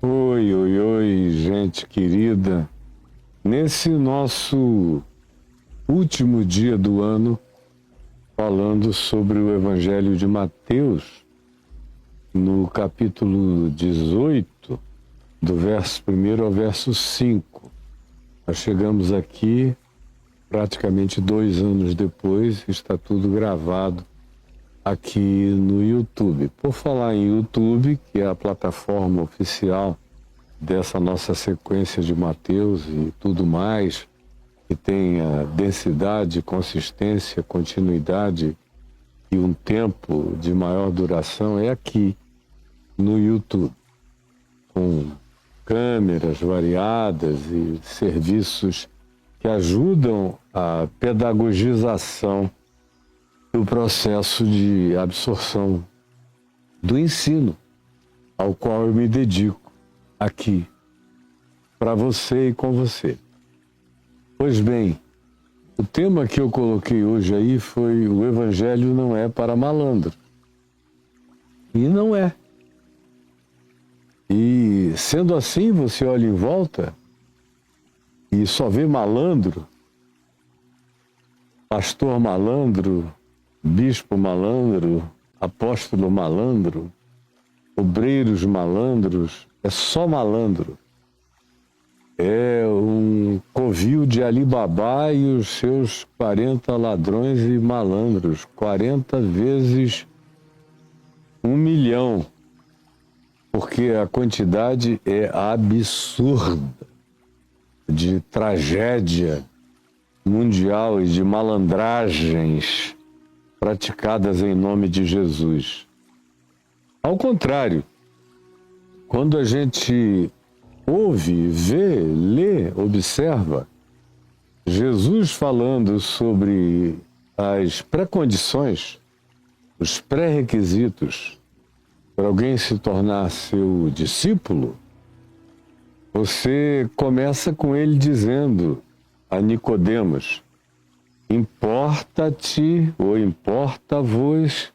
Oi, oi, oi, gente querida. Nesse nosso último dia do ano, falando sobre o Evangelho de Mateus, no capítulo 18, do verso 1 ao verso 5. Nós chegamos aqui praticamente 2 anos depois, está tudo gravado aqui no YouTube. Por falar em YouTube, que é a plataforma oficial dessa nossa sequência de Mateus e tudo mais, que tem a densidade, consistência, continuidade e um tempo de maior duração, é aqui no YouTube, com câmeras variadas e serviços que ajudam a pedagogização do processo de absorção do ensino ao qual eu me dedico aqui, para você e com você. Pois bem, o tema que eu coloquei hoje aí foi: o Evangelho não é para malandro. E não é. E sendo assim, você olha em volta e só vê malandro, pastor malandro, bispo malandro, apóstolo malandro, obreiros malandros, é só malandro. É um covil de Alibabá e os seus 40 ladrões e malandros, 40 vezes 1 milhão, porque a quantidade é absurda de tragédia mundial e de malandragens praticadas em nome de Jesus. Ao contrário, quando a gente ouve, vê, lê, observa Jesus falando sobre as pré-condições, os pré-requisitos para alguém se tornar seu discípulo, você começa com ele dizendo a Nicodemos: importa-te ou importa-vos,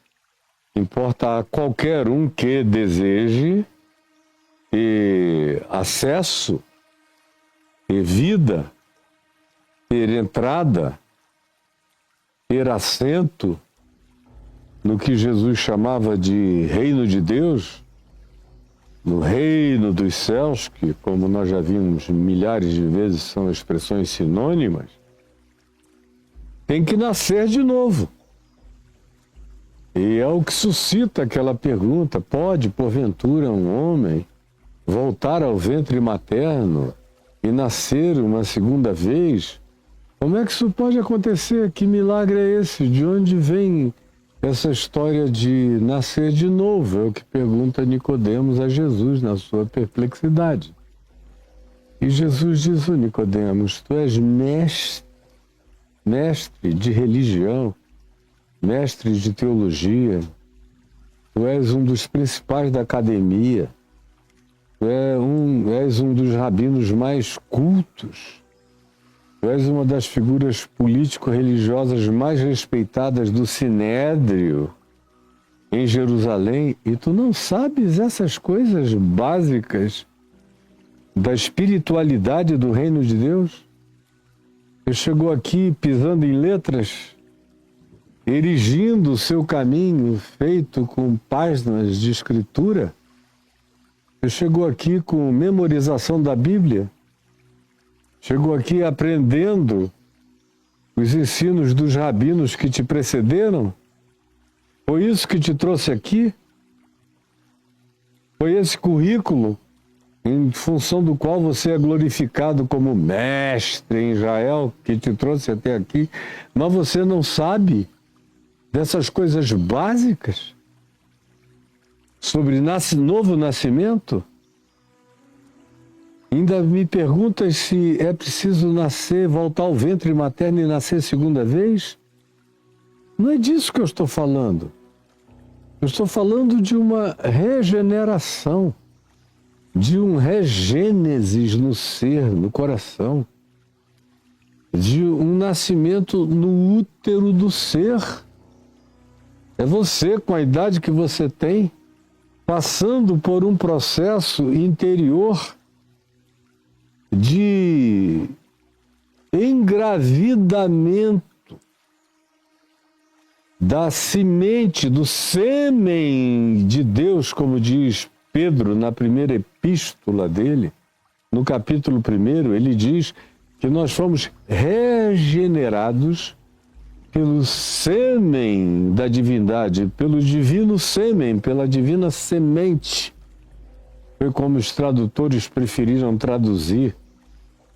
importa a qualquer um que deseje ter acesso, ter vida, ter entrada, ter assento no que Jesus chamava de reino de Deus, no reino dos céus, que, como nós já vimos milhares de vezes, são expressões sinônimas, tem que nascer de novo. E é o que suscita aquela pergunta: pode, porventura, um homem voltar ao ventre materno e nascer uma segunda vez? Como é que isso pode acontecer? Que milagre é esse? De onde vem essa história de nascer de novo? É o que pergunta Nicodemos a Jesus na sua perplexidade. E Jesus diz: Nicodemos, tu és mestre de religião, mestre de teologia, tu és um dos principais da academia, és um dos rabinos mais cultos. Tu és uma das figuras político-religiosas mais respeitadas do Sinédrio em Jerusalém, e tu não sabes essas coisas básicas da espiritualidade do reino de Deus? Você chegou aqui pisando em letras, erigindo o seu caminho feito com páginas de escritura? Você chegou aqui com memorização da Bíblia? Chegou aqui aprendendo os ensinos dos rabinos que te precederam? Foi isso que te trouxe aqui? Foi esse currículo em função do qual você é glorificado como mestre em Israel, que te trouxe até aqui, mas você não sabe dessas coisas básicas sobre novo nascimento? Ainda me perguntas se é preciso nascer, voltar ao ventre materno e nascer segunda vez? Não é disso que eu estou falando. Eu estou falando de uma regeneração, de um regênesis no ser, no coração, de um nascimento no útero do ser. É você, com a idade que você tem, passando por um processo interior de engravidamento da semente, do sêmen de Deus, como diz Pedro na primeira epístola dele, no capítulo 1, ele diz que nós fomos regenerados pelo sêmen da divindade, pelo divino sêmen, pela divina semente. Foi como os tradutores preferiram traduzir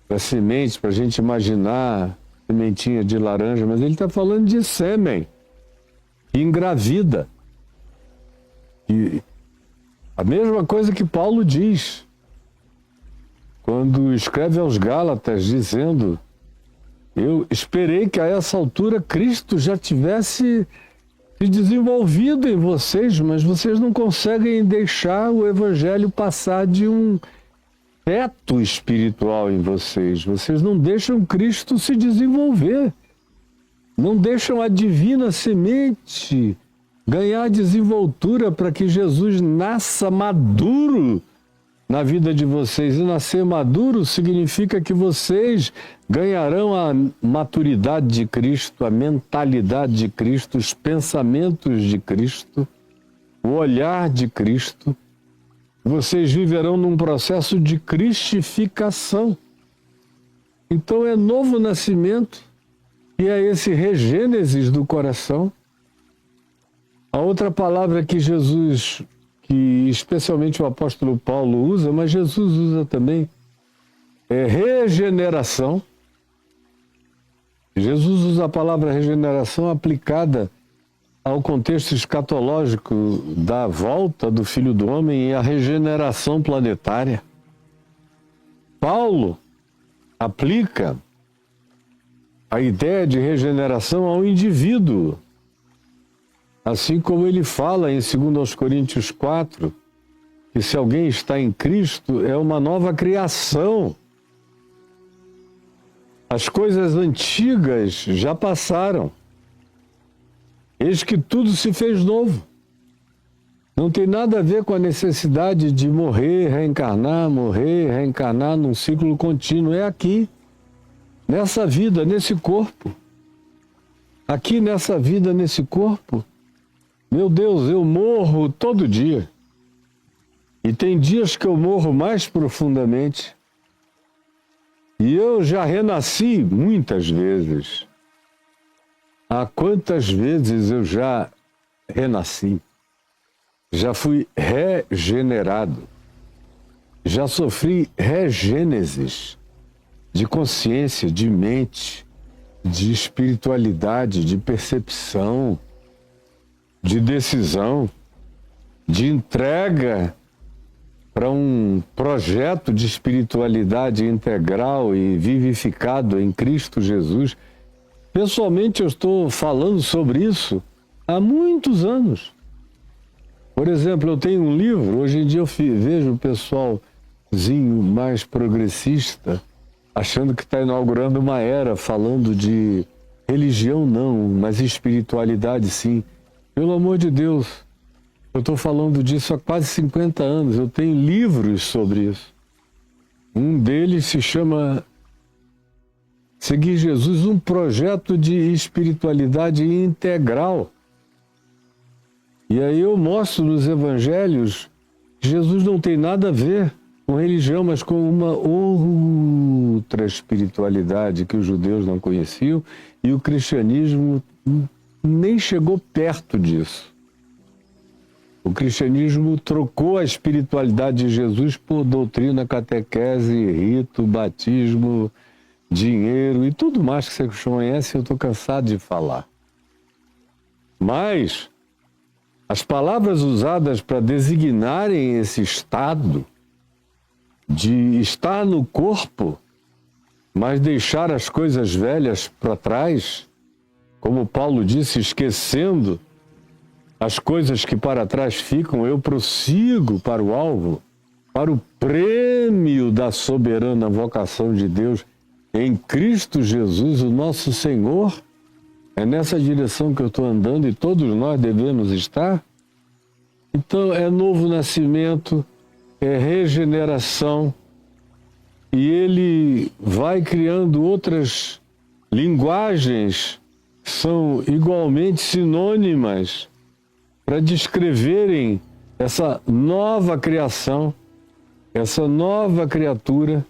a semente, para a gente imaginar sementinha de laranja, mas ele está falando de sêmen, que engravida. E a mesma coisa que Paulo diz, quando escreve aos Gálatas, dizendo: eu esperei que a essa altura Cristo já tivesse se desenvolvido em vocês, mas vocês não conseguem deixar o Evangelho passar de um feto espiritual em vocês. Vocês não deixam Cristo se desenvolver. Não deixam a divina semente ganhar desenvoltura para que Jesus nasça maduro na vida de vocês. E nascer maduro significa que vocês ganharão a maturidade de Cristo, a mentalidade de Cristo, os pensamentos de Cristo, o olhar de Cristo. Vocês viverão num processo de cristificação. Então é novo nascimento, e é esse regênesis do coração. A outra palavra que Jesus, que especialmente o apóstolo Paulo usa, mas Jesus usa também, é regeneração. Jesus usa a palavra regeneração aplicada ao contexto escatológico da volta do Filho do Homem e a regeneração planetária. Paulo aplica a ideia de regeneração ao indivíduo, assim como ele fala em 2 Coríntios 4, que se alguém está em Cristo é uma nova criação. As coisas antigas já passaram. Eis que tudo se fez novo. Não tem nada a ver com a necessidade de morrer, reencarnar num ciclo contínuo. É aqui, nessa vida, nesse corpo. Aqui nessa vida, nesse corpo. Meu Deus, eu morro todo dia. E tem dias que eu morro mais profundamente. E eu já renasci muitas vezes. Há quantas vezes eu já renasci? Já fui regenerado. Já sofri regênesis de consciência, de mente, de espiritualidade, de percepção, de decisão, de entrega para um projeto de espiritualidade integral e vivificado em Cristo Jesus. Pessoalmente, eu estou falando sobre isso há muitos anos. Por exemplo, eu tenho um livro, hoje em dia eu vejo o pessoal mais progressista, achando que está inaugurando uma era, falando de religião não, mas espiritualidade sim. Pelo amor de Deus, eu estou falando disso há quase 50 anos, eu tenho livros sobre isso. Um deles se chama Seguir Jesus, um projeto de espiritualidade integral. E aí eu mostro nos evangelhos que Jesus não tem nada a ver com religião, mas com uma outra espiritualidade que os judeus não conheciam e o cristianismo nem chegou perto disso. O cristianismo trocou a espiritualidade de Jesus por doutrina, catequese, rito, batismo, dinheiro e tudo mais que vocês conhecem, eu estou cansado de falar. Mas as palavras usadas para designarem esse estado de estar no corpo, mas deixar as coisas velhas para trás, como Paulo disse, esquecendo as coisas que para trás ficam, eu prossigo para o alvo, para o prêmio da soberana vocação de Deus em Cristo Jesus, o nosso Senhor. É nessa direção que eu estou andando e todos nós devemos estar. Então é novo nascimento, é regeneração, e ele vai criando outras linguagens que são igualmente sinônimas para descreverem essa nova criação, essa nova criatura.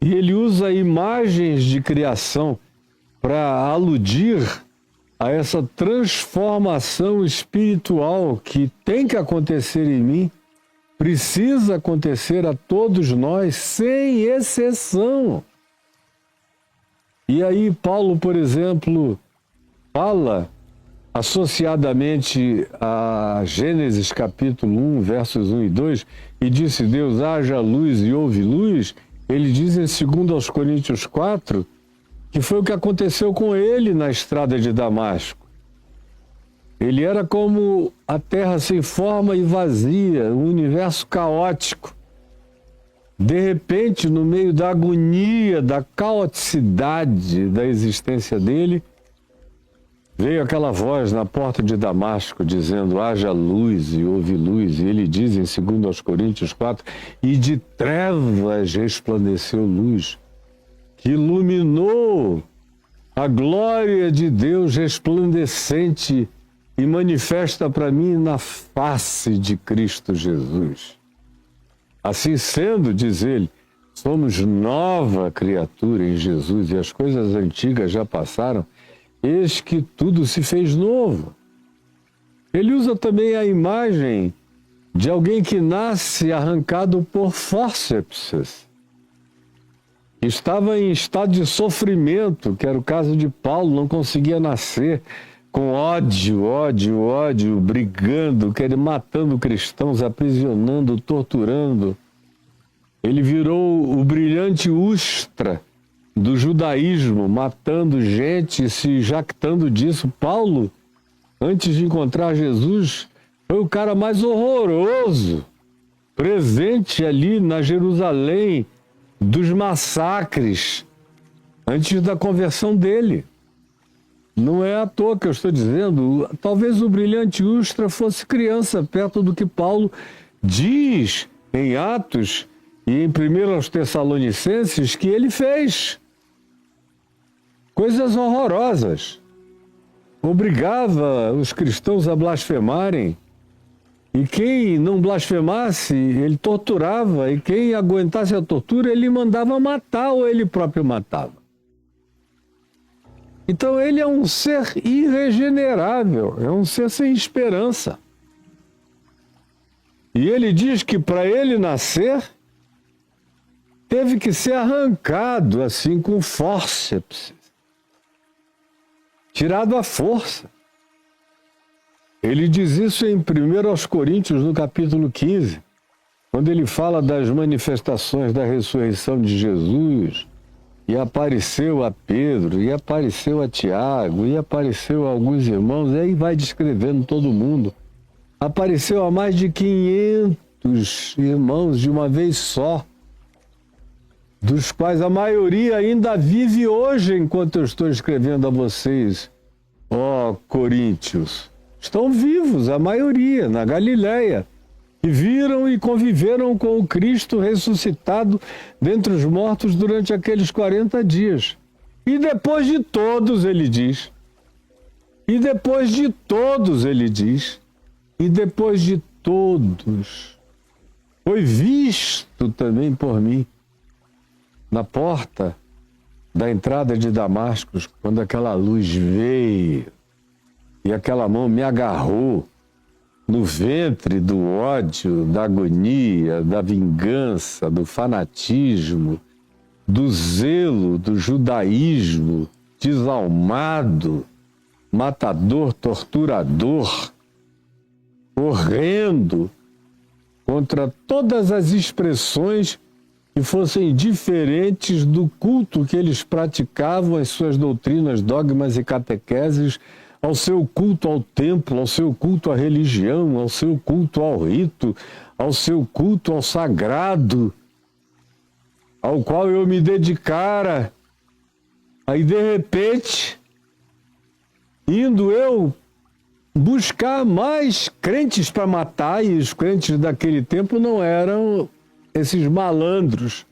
E ele usa imagens de criação para aludir a essa transformação espiritual que tem que acontecer em mim, precisa acontecer a todos nós, sem exceção. E aí Paulo, por exemplo, fala associadamente a Gênesis capítulo 1, versos 1 e 2, e disse Deus, haja luz e houve luz. Ele diz em 2 Coríntios 4, que foi o que aconteceu com ele na estrada de Damasco. Ele era como a terra sem forma e vazia, um universo caótico. De repente, no meio da agonia, da caoticidade da existência dele, veio aquela voz na porta de Damasco dizendo, haja luz e houve luz. E ele diz em 2 Coríntios 4, e de trevas resplandeceu luz, que iluminou a glória de Deus resplandecente e manifesta para mim na face de Cristo Jesus. Assim sendo, diz ele, somos nova criatura em Jesus e as coisas antigas já passaram, eis que tudo se fez novo. Ele usa também a imagem de alguém que nasce arrancado por fórceps. Estava em estado de sofrimento, que era o caso de Paulo, não conseguia nascer, com ódio, brigando, matando cristãos, aprisionando, torturando. Ele virou o brilhante Ustra do judaísmo, matando gente e se jactando disso. Paulo, antes de encontrar Jesus, foi o cara mais horroroso, presente ali na Jerusalém dos massacres, antes da conversão dele. Não é à toa que eu estou dizendo, talvez o brilhante Ustra fosse criança, perto do que Paulo diz em Atos e em 1 aos Tessalonicenses que ele fez. Coisas horrorosas. Obrigava os cristãos a blasfemarem. E quem não blasfemasse, ele torturava. E quem aguentasse a tortura, ele mandava matar ou ele próprio matava. Então ele é um ser irregenerável, é um ser sem esperança. E ele diz que para ele nascer, teve que ser arrancado assim com fórceps, tirado à força. Ele diz isso em 1 aos Coríntios, no capítulo 15, quando ele fala das manifestações da ressurreição de Jesus, e apareceu a Pedro, e apareceu a Tiago, e apareceu a alguns irmãos, e aí vai descrevendo todo mundo. Apareceu a mais de 500 muitos irmãos de uma vez só, dos quais a maioria ainda vive hoje enquanto eu estou escrevendo a vocês, ó Coríntios. Estão vivos, a maioria, na Galileia, que viram e conviveram com o Cristo ressuscitado dentre os mortos durante aqueles 40 dias. E depois de todos, ele diz, e depois de todos, ele diz, e depois de todos, foi visto também por mim, na porta da entrada de Damasco, quando aquela luz veio e aquela mão me agarrou no ventre do ódio, da agonia, da vingança, do fanatismo, do zelo, do judaísmo desalmado, matador, torturador, horrendo contra todas as expressões que fossem diferentes do culto que eles praticavam, as suas doutrinas, dogmas e catequeses, ao seu culto ao templo, ao seu culto à religião, ao seu culto ao rito, ao seu culto ao sagrado, ao qual eu me dedicara. Aí, de repente, indo eu buscar mais crentes para matar, e os crentes daquele tempo não eram esses malandros,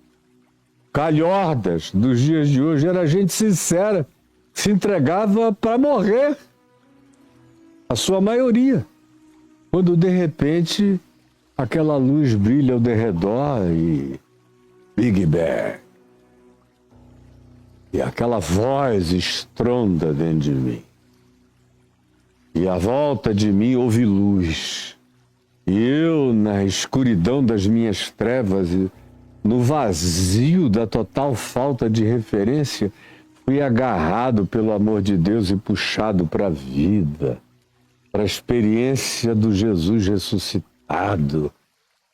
calhordas dos dias de hoje, era gente sincera, se entregava para morrer, a sua maioria. Quando de repente aquela luz brilha ao derredor e Big Bang, e aquela voz estronda dentro de mim, e à volta de mim houve luz. E eu, na escuridão das minhas trevas, no vazio da total falta de referência, fui agarrado pelo amor de Deus e puxado para a vida, para a experiência do Jesus ressuscitado,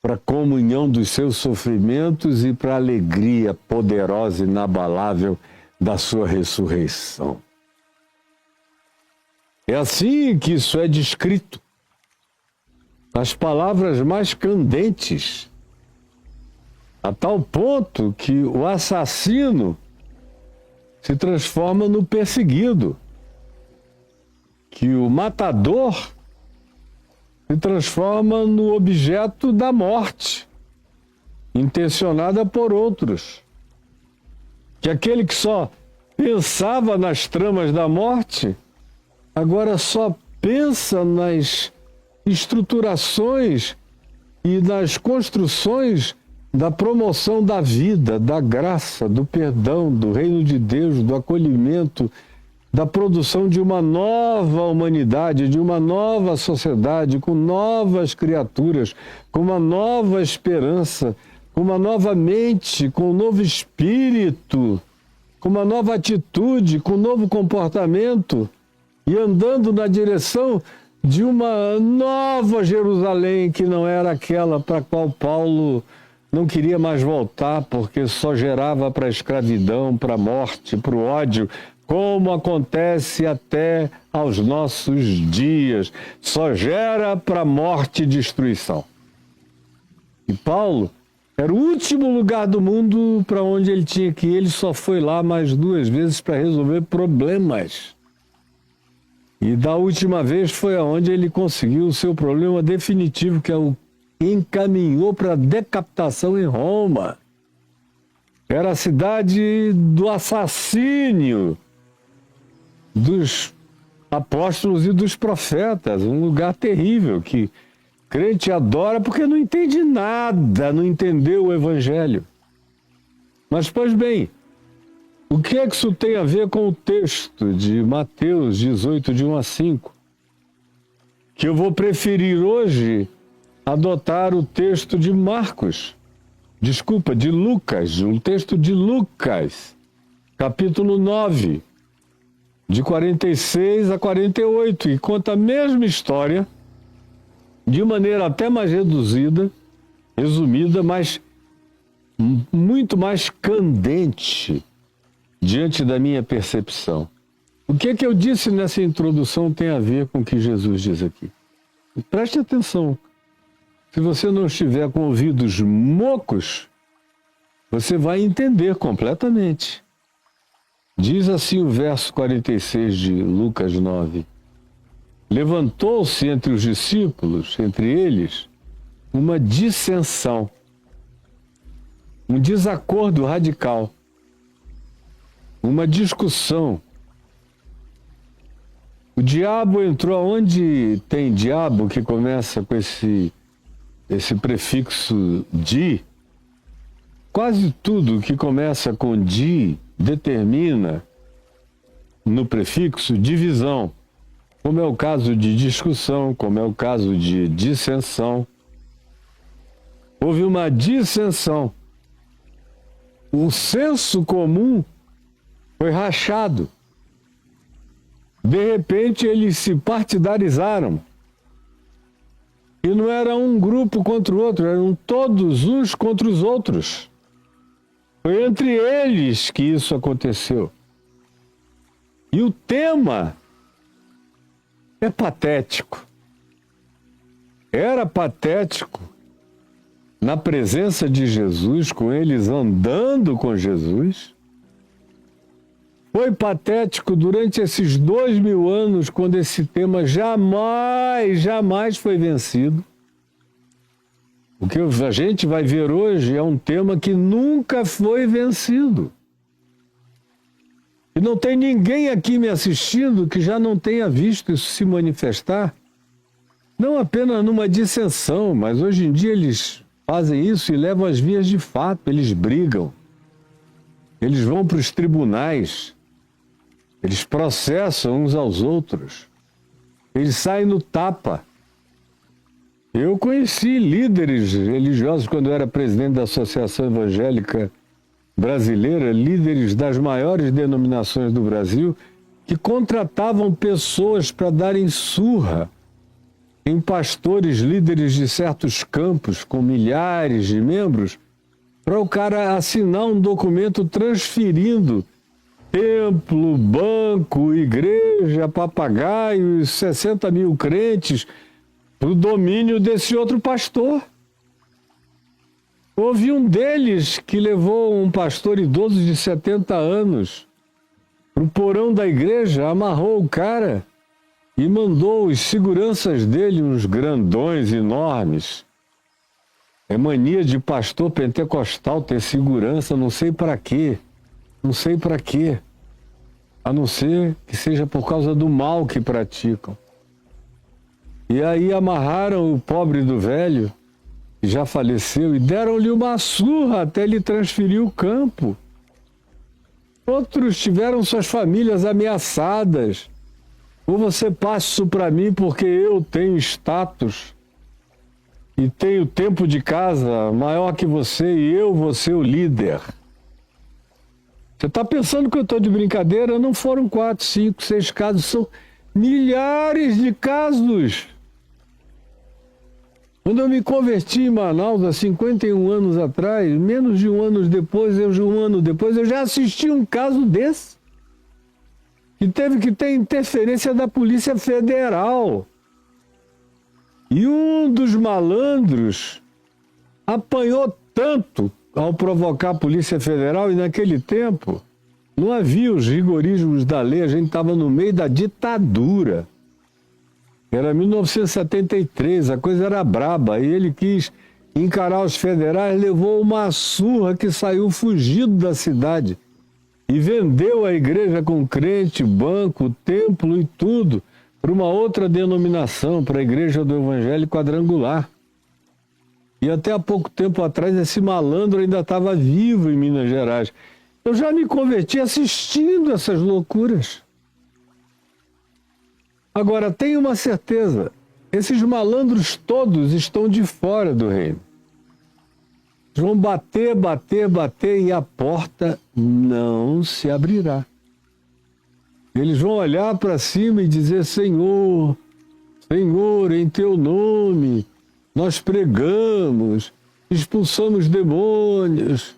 para a comunhão dos seus sofrimentos e para a alegria poderosa e inabalável da sua ressurreição. É assim que isso é descrito. As palavras mais candentes, a tal ponto que o assassino se transforma no perseguido, que o matador se transforma no objeto da morte, intencionada por outros, que aquele que só pensava nas tramas da morte, agora só pensa nas estruturações e nas construções da promoção da vida, da graça, do perdão, do reino de Deus, do acolhimento, da produção de uma nova humanidade, de uma nova sociedade, com novas criaturas, com uma nova esperança, com uma nova mente, com um novo espírito, com uma nova atitude, com um novo comportamento, e andando na direção de uma nova Jerusalém, que não era aquela para a qual Paulo não queria mais voltar, porque só gerava para a escravidão, para a morte, para o ódio, como acontece até aos nossos dias. Só gera para morte e destruição. E Paulo era o último lugar do mundo para onde ele tinha que ir. Ele só foi lá mais 2 vezes para resolver problemas. E da última vez foi aonde ele conseguiu o seu problema definitivo, que é o encaminhou para a decapitação em Roma. Era a cidade do assassínio dos apóstolos e dos profetas, um lugar terrível que crente adora porque não entende nada, não entendeu o evangelho. Mas, pois bem, o que é que isso tem a ver com o texto de Mateus 18, de 1 a 5? Que eu vou preferir hoje adotar o texto de de Lucas, um texto de Lucas, capítulo 9, de 46 a 48, e conta a mesma história, de maneira até mais reduzida, resumida, mas muito mais candente diante da minha percepção. O que é que eu disse nessa introdução tem a ver com o que Jesus diz aqui? Preste atenção. Se você não estiver com ouvidos mocos, você vai entender completamente. Diz assim o verso 46 de Lucas 9. Levantou-se entre os discípulos, entre eles, uma dissensão, um desacordo radical, uma discussão. O diabo entrou onde tem diabo, que começa com esse prefixo di. Quase tudo que começa com di determina no prefixo divisão, como é o caso de discussão, como é o caso de dissensão. Houve uma dissensão. O senso comum foi rachado. De repente, eles se partidarizaram. E não era um grupo contra o outro, eram todos uns contra os outros. Foi entre eles que isso aconteceu. E o tema é patético. Era patético na presença de Jesus, com eles andando com Jesus. Foi patético durante esses 2000 anos, quando esse tema jamais foi vencido. O que a gente vai ver hoje é um tema que nunca foi vencido. E não tem ninguém aqui me assistindo que já não tenha visto isso se manifestar. Não apenas numa dissensão, mas hoje em dia eles fazem isso e levam as vias de fato, eles brigam. Eles vão para os tribunais. Eles processam uns aos outros. Eles saem no tapa. Eu conheci líderes religiosos quando eu era presidente da Associação Evangélica Brasileira, líderes das maiores denominações do Brasil, que contratavam pessoas para darem surra em pastores, líderes de certos campos, com milhares de membros, para o cara assinar um documento transferindo templo, banco, igreja, papagaio, 60 mil crentes para o domínio desse outro pastor. Houve um deles que levou um pastor idoso de 70 anos para o porão da igreja, amarrou o cara e mandou os seguranças dele, uns grandões enormes. É mania de pastor pentecostal ter segurança, não sei para quê. Não sei para quê, a não ser que seja por causa do mal que praticam. E aí amarraram o pobre do velho, que já faleceu, e deram-lhe uma surra até ele transferir o campo. Outros tiveram suas famílias ameaçadas. Ou você passa isso para mim porque eu tenho status e tenho tempo de casa maior que você e eu vou ser o líder. Você está pensando que eu estou de brincadeira? Não foram 4, 5, 6 casos, são milhares de casos. Quando eu me converti em Manaus, há 51 anos atrás, menos de um ano depois, eu já assisti um caso desse, que teve que ter interferência da Polícia Federal. E um dos malandros apanhou tanto ao provocar a Polícia Federal, e naquele tempo não havia os rigorismos da lei, a gente estava no meio da ditadura. Era 1973, a coisa era braba, e ele quis encarar os federais, levou uma surra que saiu fugido da cidade e vendeu a igreja com crente, banco, templo e tudo para uma outra denominação, para a Igreja do Evangelho Quadrangular. E até há pouco tempo atrás esse malandro ainda estava vivo em Minas Gerais. Eu já me converti assistindo essas loucuras. Agora, tenho uma certeza, esses malandros todos estão de fora do reino. Eles vão bater e a porta não se abrirá. Eles vão olhar para cima e dizer: Senhor, Senhor, em teu nome nós pregamos, expulsamos demônios,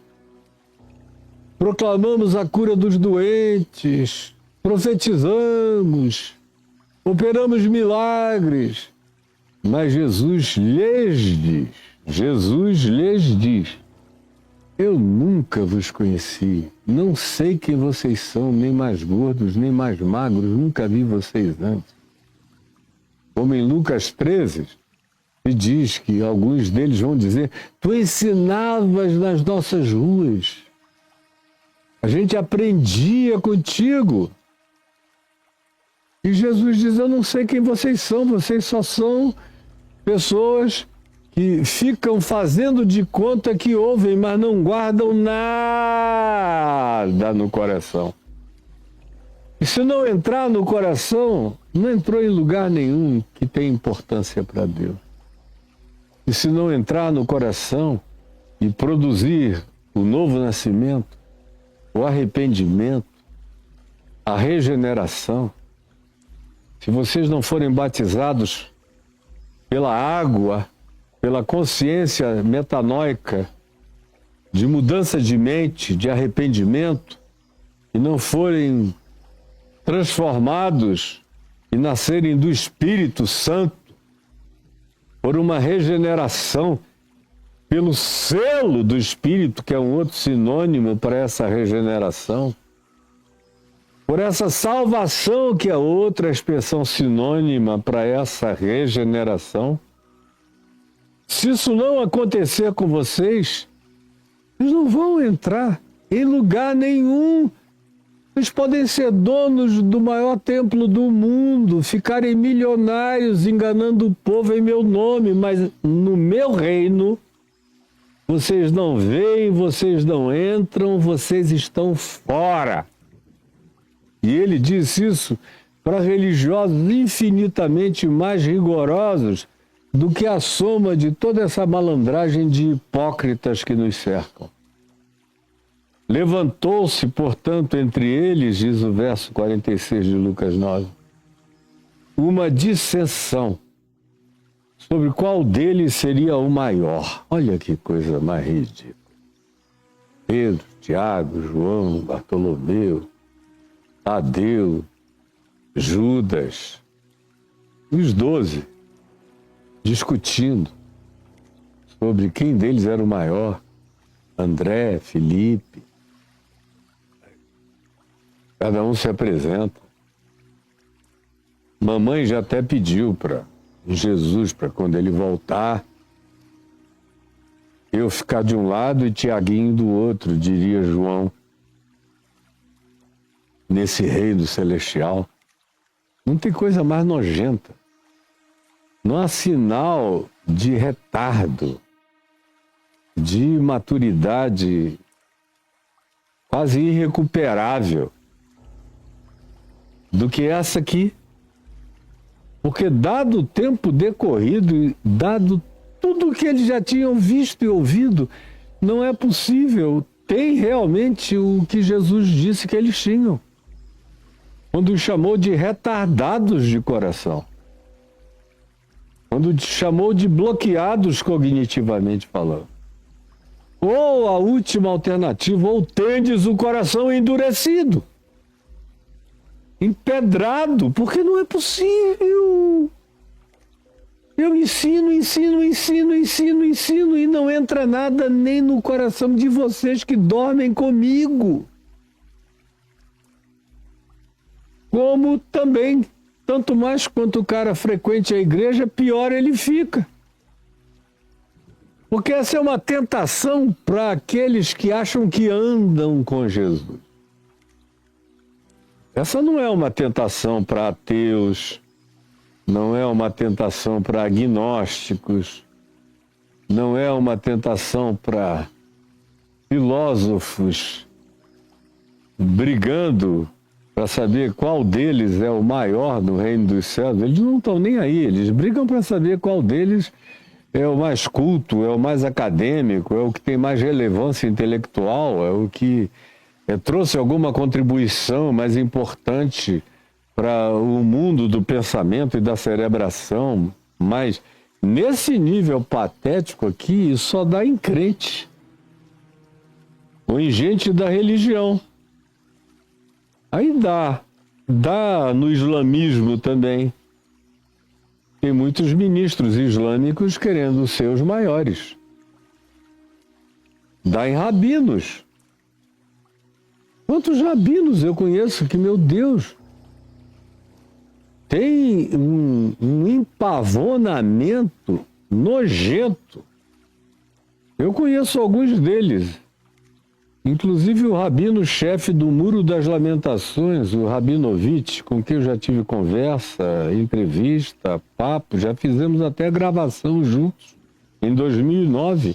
proclamamos a cura dos doentes, profetizamos, operamos milagres. Mas Jesus lhes diz, eu nunca vos conheci, não sei quem vocês são, nem mais gordos, nem mais magros, nunca vi vocês antes. Como em Lucas 13, se diz que alguns deles vão dizer, tu ensinavas nas nossas ruas, a gente aprendia contigo. E Jesus diz, eu não sei quem vocês só são pessoas que ficam fazendo de conta que ouvem, mas não guardam nada no coração. E se não entrar no coração, não entrou em lugar nenhum que tem importância para Deus. E se não entrar no coração e produzir o novo nascimento, o arrependimento, a regeneração, se vocês não forem batizados pela água, pela consciência metanoica, de mudança de mente, de arrependimento, e não forem transformados e nascerem do Espírito Santo por uma regeneração, pelo selo do Espírito, que é um outro sinônimo para essa regeneração, por essa salvação, que é outra expressão sinônima para essa regeneração. Se isso não acontecer com vocês, vocês não vão entrar em lugar nenhum. Vocês podem ser donos do maior templo do mundo, ficarem milionários enganando o povo em meu nome, mas no meu reino, vocês não veem, vocês não entram, vocês estão fora. E ele disse isso para religiosos infinitamente mais rigorosos do que a soma de toda essa malandragem de hipócritas que nos cercam. Levantou-se, portanto, entre eles, diz o verso 46 de Lucas 9, uma dissensão sobre qual deles seria o maior. Olha que coisa mais ridícula. Pedro, Tiago, João, Bartolomeu, Tadeu, Judas, os 12, discutindo sobre quem deles era o maior. André, Felipe. Cada um se apresenta. Mamãe já até pediu para Jesus, para quando ele voltar, eu ficar de um lado e Tiaguinho do outro, diria João, nesse reino celestial. Não tem coisa mais nojenta. Não há sinal de retardo, de imaturidade quase irrecuperável do que essa aqui. Porque dado o tempo decorrido e dado tudo o que eles já tinham visto e ouvido, não é possível. Tem realmente o que Jesus disse que eles tinham, quando os chamou de retardados de coração, quando os chamou de bloqueados cognitivamente falando. Ou a última alternativa, ou tendes o coração endurecido, empedrado, porque não é possível. Eu ensino e não entra nada nem no coração de vocês que dormem comigo. Como também, tanto mais quanto o cara frequente a igreja, pior ele fica. Porque essa é uma tentação para aqueles que acham que andam com Jesus. Essa não é uma tentação para ateus, não é uma tentação para agnósticos, não é uma tentação para filósofos brigando para saber qual deles é o maior no reino dos céus. Eles não estão nem aí, eles brigam para saber qual deles é o mais culto, é o mais acadêmico, é o que tem mais relevância intelectual, é o que trouxe alguma contribuição mais importante para o mundo do pensamento e da cerebração. Mas nesse nível patético aqui, só dá em crente ou em gente da religião. Aí dá no islamismo também. tem muitos ministros islâmicos querendo ser os maiores. Dá em rabinos. Quantos rabinos eu conheço que, meu Deus, tem um empavonamento nojento. Eu conheço alguns deles. Inclusive o rabino-chefe do Muro das Lamentações, o Rabinovich, com quem eu já tive conversa, entrevista, papo, já fizemos até gravação juntos, em 2009.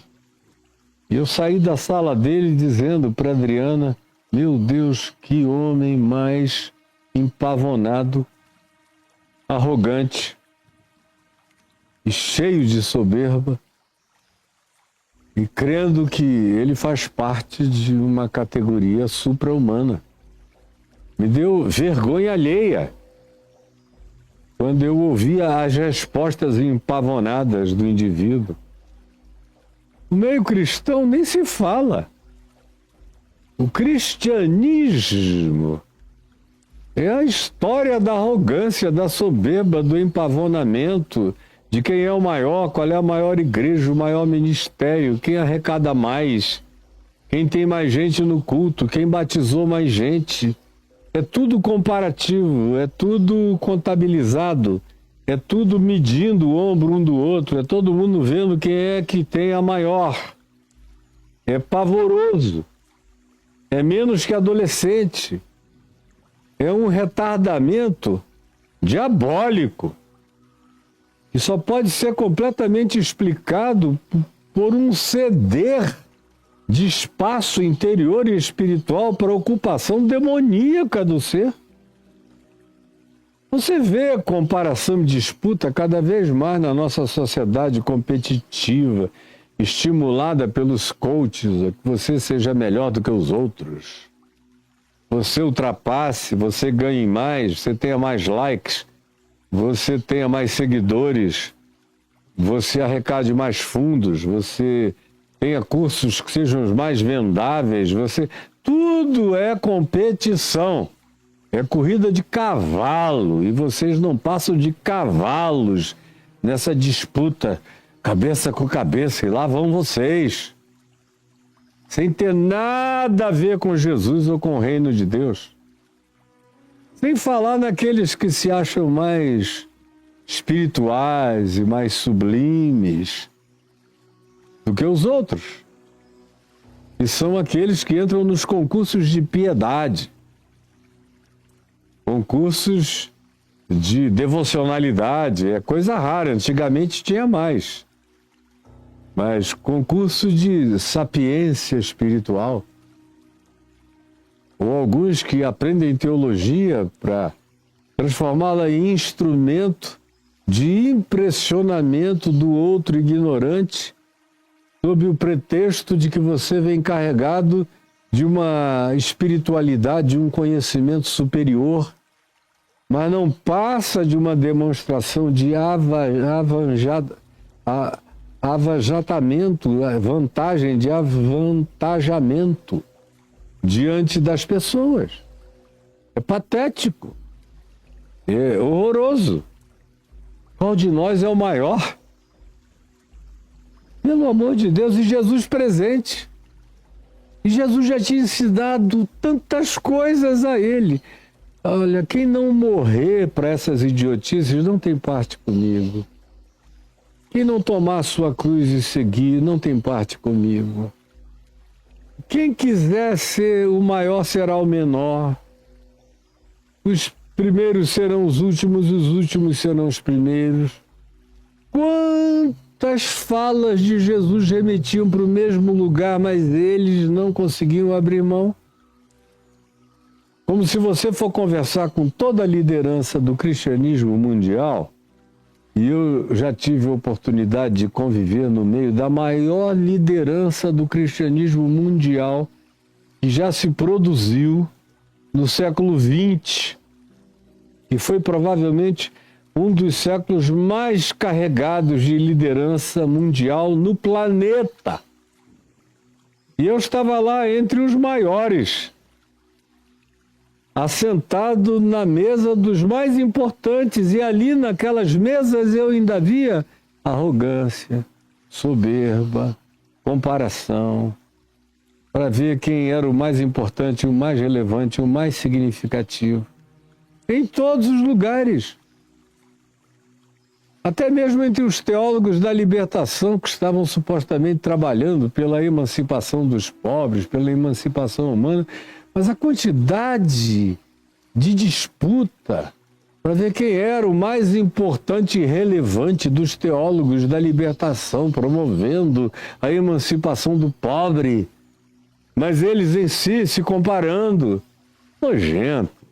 E eu saí da sala dele dizendo para Adriana, meu Deus, que homem mais empavonado, arrogante e cheio de soberba, e crendo que ele faz parte de uma categoria supra-humana. Me deu vergonha alheia quando eu ouvia as respostas empavonadas do indivíduo. O meio cristão nem se fala. O cristianismo é a história da arrogância, da soberba, do empavonamento, de quem é o maior, qual é a maior igreja, o maior ministério, quem arrecada mais, quem tem mais gente no culto, quem batizou mais gente. É tudo comparativo, é tudo contabilizado, é tudo medindo o ombro um do outro, é todo mundo vendo quem é que tem a maior. É pavoroso, é menos que adolescente, é um retardamento diabólico. E só pode ser completamente explicado por um ceder de espaço interior e espiritual para a ocupação demoníaca do ser. Você vê comparação e disputa cada vez mais na nossa sociedade competitiva, estimulada pelos coaches, a que você seja melhor do que os outros. Você ultrapasse, você ganhe mais, você tenha mais likes, você tenha mais seguidores, você arrecade mais fundos, você tenha cursos que sejam os mais vendáveis, tudo é competição, é corrida de cavalo, e vocês não passam de cavalos nessa disputa cabeça com cabeça, e lá vão vocês, sem ter nada a ver com Jesus ou com o reino de Deus. Sem falar naqueles que se acham mais espirituais e mais sublimes do que os outros. E são aqueles que entram nos concursos de piedade, concursos de devocionalidade. É coisa rara, antigamente tinha mais. Mas concurso de sapiência espiritual. Ou alguns que aprendem teologia para transformá-la em instrumento de impressionamento do outro ignorante, sob o pretexto de que você vem carregado de uma espiritualidade, de um conhecimento superior, mas não passa de uma demonstração de avantajamento, vantagem de avantajamento diante das pessoas. É patético. É horroroso. Qual de nós é o maior? Pelo amor de Deus, e Jesus presente. E Jesus já tinha ensinado tantas coisas a ele. Olha, quem não morrer para essas idiotices não tem parte comigo. Quem não tomar a sua cruz e seguir não tem parte comigo. Quem quiser ser o maior será o menor. Os primeiros serão os últimos serão os primeiros. Quantas falas de Jesus remetiam para o mesmo lugar, mas eles não conseguiam abrir mão? Como se você for conversar com toda a liderança do cristianismo mundial, e eu já tive a oportunidade de conviver no meio da maior liderança do cristianismo mundial que já se produziu no século XX, que foi provavelmente um dos séculos mais carregados de liderança mundial no planeta. E eu estava lá entre os maiores. assentado na mesa dos mais importantes, e ali naquelas mesas eu ainda via arrogância, soberba, comparação, para ver quem era o mais importante, o mais relevante, o mais significativo. Em todos os lugares. Até mesmo entre os teólogos da libertação que estavam supostamente trabalhando pela emancipação dos pobres, pela emancipação humana, mas a quantidade de disputa para ver quem era o mais importante e relevante dos teólogos da libertação, promovendo a emancipação do pobre, mas eles em si se comparando. Nojento.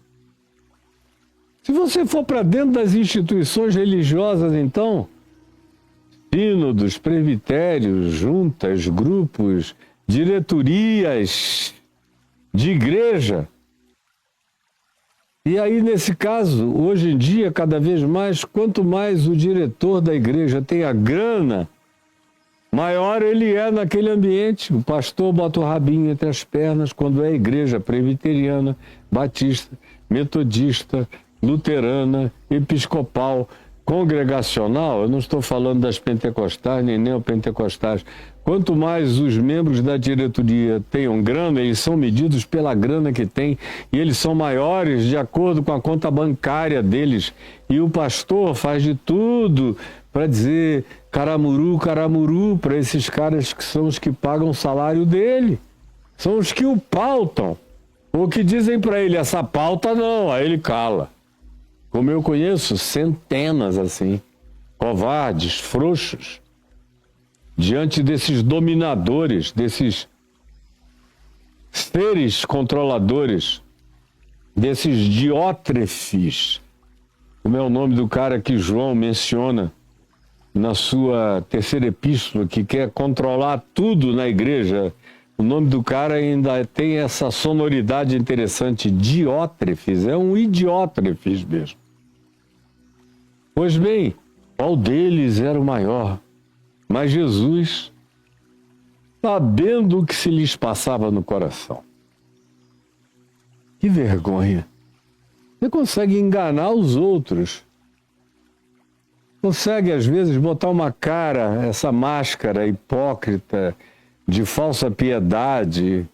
Se você for para dentro das instituições religiosas, então, sínodos, presbitérios, juntas, grupos, diretorias de igreja. E aí, nesse caso, hoje em dia, cada vez mais, quanto mais o diretor da igreja tem a grana, maior ele é naquele ambiente. O pastor bota o rabinho entre as pernas quando é igreja presbiteriana, batista, metodista, luterana, episcopal, congregacional. Eu não estou falando das pentecostais nem neopentecostais. Quanto mais os membros da diretoria tenham grana, eles são medidos pela grana que têm, e eles são maiores de acordo com a conta bancária deles. E o pastor faz de tudo para dizer caramuru, caramuru para esses caras que são os que pagam o salário dele. São os que o pautam. Ou que dizem para ele, essa pauta não, aí ele cala. Como eu conheço centenas assim, covardes, frouxos, diante desses dominadores, desses seres controladores, desses diótrefes, como é o nome do cara que João menciona na sua terceira epístola, que quer controlar tudo na igreja. O nome do cara ainda tem essa sonoridade interessante, diótrefes, é um idiótrefes mesmo. Pois bem, qual deles era o maior? Mas Jesus, sabendo o que se lhes passava no coração. Que vergonha! Você consegue enganar os outros. Consegue, às vezes, botar uma cara, essa máscara hipócrita de falsa piedade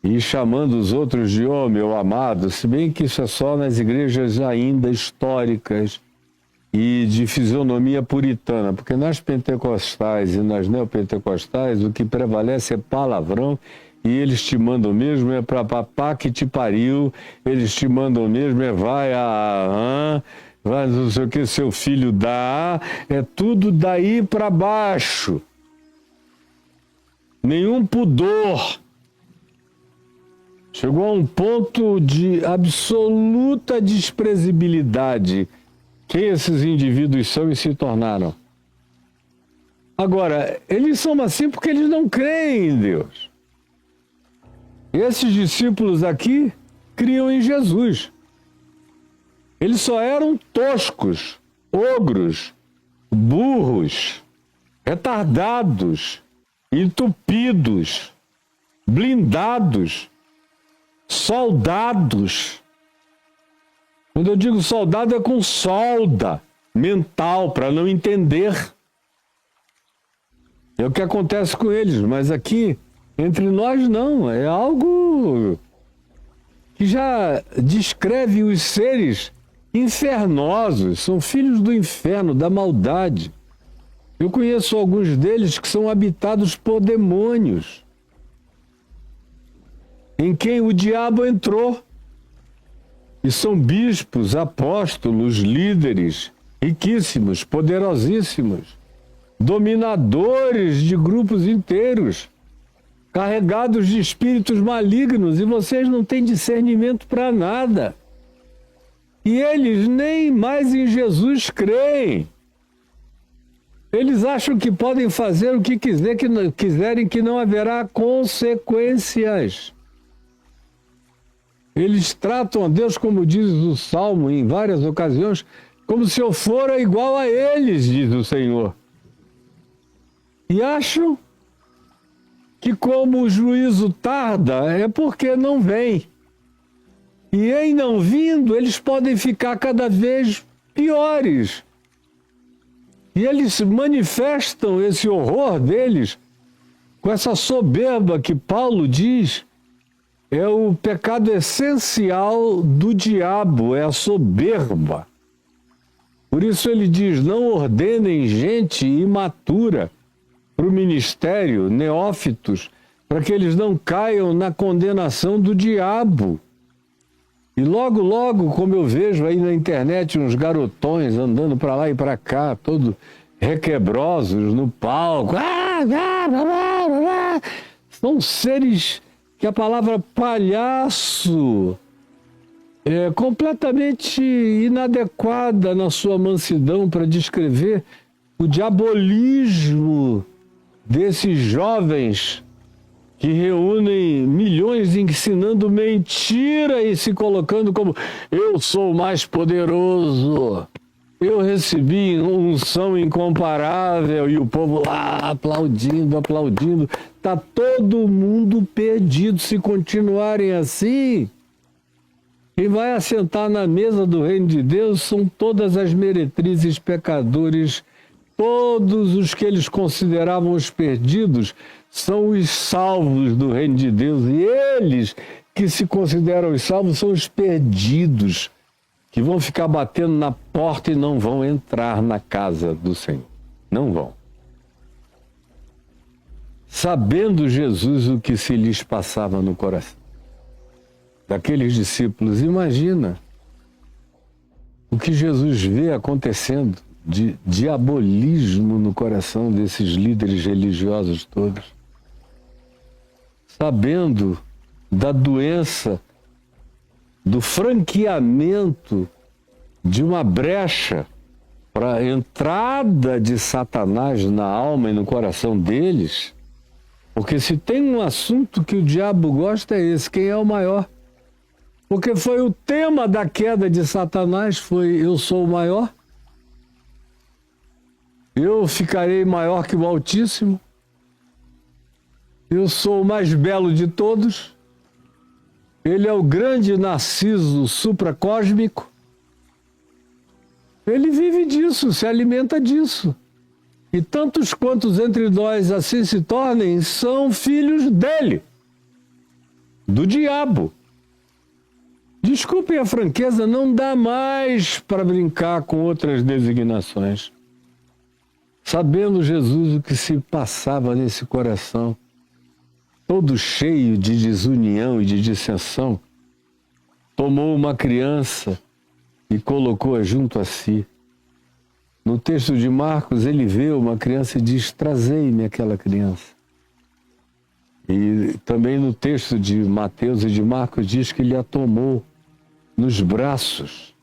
e chamando os outros de "oh, meu amado", se bem que isso é só nas igrejas ainda históricas e de fisionomia puritana, porque nas pentecostais e nas neopentecostais o que prevalece é palavrão, e eles te mandam mesmo é para papá que te pariu, eles te mandam mesmo é vai não sei o que seu filho dá, é tudo daí para baixo. Nenhum pudor. Chegou a um ponto de absoluta desprezabilidade. Quem esses indivíduos são e se tornaram? Agora, eles são assim porque eles não creem em Deus. Esses discípulos aqui criam em Jesus. Eles só eram toscos, ogros, burros, retardados, entupidos, blindados, soldados. Quando eu digo soldado, é com solda mental, para não entender. É o que acontece com eles, mas aqui, entre nós, não. É algo que já descreve os seres infernosos, são filhos do inferno, da maldade. Eu conheço alguns deles que são habitados por demônios, em quem o diabo entrou. E são bispos, apóstolos, líderes, riquíssimos, poderosíssimos, dominadores de grupos inteiros, carregados de espíritos malignos, e vocês não têm discernimento para nada. E eles nem mais em Jesus creem. Eles acham que podem fazer o que quiserem, que não haverá consequências. Eles tratam a Deus, como diz o Salmo em várias ocasiões, como se eu fora igual a eles, diz o Senhor. E acham que como o juízo tarda, é porque não vem. E em não vindo, eles podem ficar cada vez piores. E eles manifestam esse horror deles com essa soberba que Paulo diz é o pecado essencial do diabo, é a soberba. Por isso ele diz, não ordenem gente imatura para o ministério, neófitos, para que eles não caiam na condenação do diabo. E logo, logo, como eu vejo aí na internet, uns garotões andando para lá e para cá, todos requebrosos no palco. São seres que a palavra palhaço é completamente inadequada na sua mansidão para descrever o diabolismo desses jovens que reúnem milhões ensinando mentira e se colocando como eu sou o mais poderoso, eu recebi unção incomparável e o povo lá aplaudindo, aplaudindo. Está todo mundo perdido se continuarem assim. Quem vai assentar na mesa do reino de Deus são todas as meretrizes, pecadores, todos os que eles consideravam os perdidos são os salvos do reino de Deus. E eles que se consideram os salvos são os perdidos, que vão ficar batendo na porta e não vão entrar na casa do Senhor. Não vão. Sabendo Jesus o que se lhes passava no coração daqueles discípulos, imagina o que Jesus vê acontecendo de diabolismo no coração desses líderes religiosos todos. Sabendo da doença, do franqueamento de uma brecha para a entrada de Satanás na alma e no coração deles, porque se tem um assunto que o diabo gosta é esse, quem é o maior? Porque foi o tema da queda de Satanás, foi eu sou o maior, eu ficarei maior que o Altíssimo, eu sou o mais belo de todos, ele é o grande narciso supracósmico, ele vive disso, se alimenta disso. E tantos quantos entre nós assim se tornem são filhos dele, do diabo. Desculpem a franqueza, não dá mais para brincar com outras designações. Sabendo Jesus o que se passava nesse coração, todo cheio de desunião e de dissensão, tomou uma criança e colocou-a junto a si. No texto de Marcos, ele vê uma criança e diz, trazei-me aquela criança. E também no texto de Mateus e de Marcos diz que ele a tomou nos braços.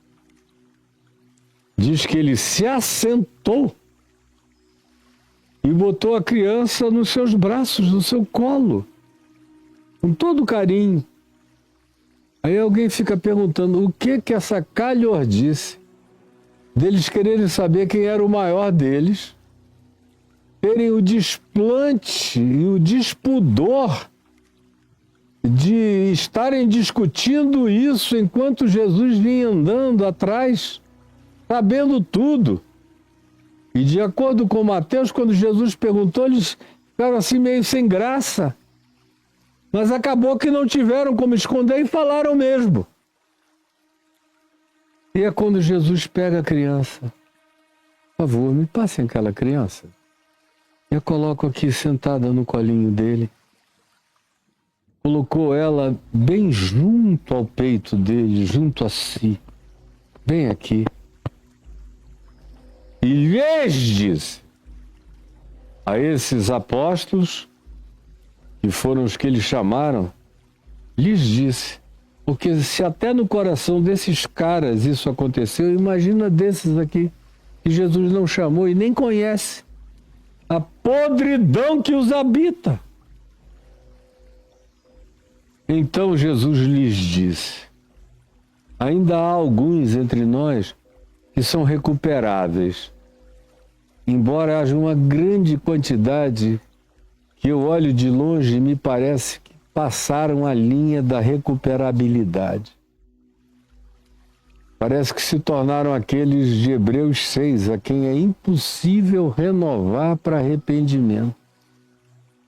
Diz que ele se assentou e botou a criança nos seus braços, no seu colo, com todo carinho. Aí alguém fica perguntando o que essa calhordice deles quererem saber quem era o maior deles, terem o desplante e o despudor de estarem discutindo isso enquanto Jesus vinha andando atrás, sabendo tudo. E de acordo com Mateus, quando Jesus perguntou, eles ficaram assim meio sem graça. Mas acabou que não tiveram como esconder e falaram mesmo. E é quando Jesus pega a criança. Por favor, me passem aquela criança. Eu coloco aqui sentada no colinho dele. Colocou ela bem junto ao peito dele, junto a si. Bem aqui. E lhes disse a esses apóstolos, que foram os que eles chamaram, lhes disse, porque se até no coração desses caras isso aconteceu, imagina desses aqui, que Jesus não chamou e nem conhece a podridão que os habita. Então Jesus lhes disse, ainda há alguns entre nós que são recuperáveis, embora haja uma grande quantidade que eu olho de longe e me parece que passaram a linha da recuperabilidade. parece que se tornaram aqueles de Hebreus 6, a quem é impossível renovar para arrependimento,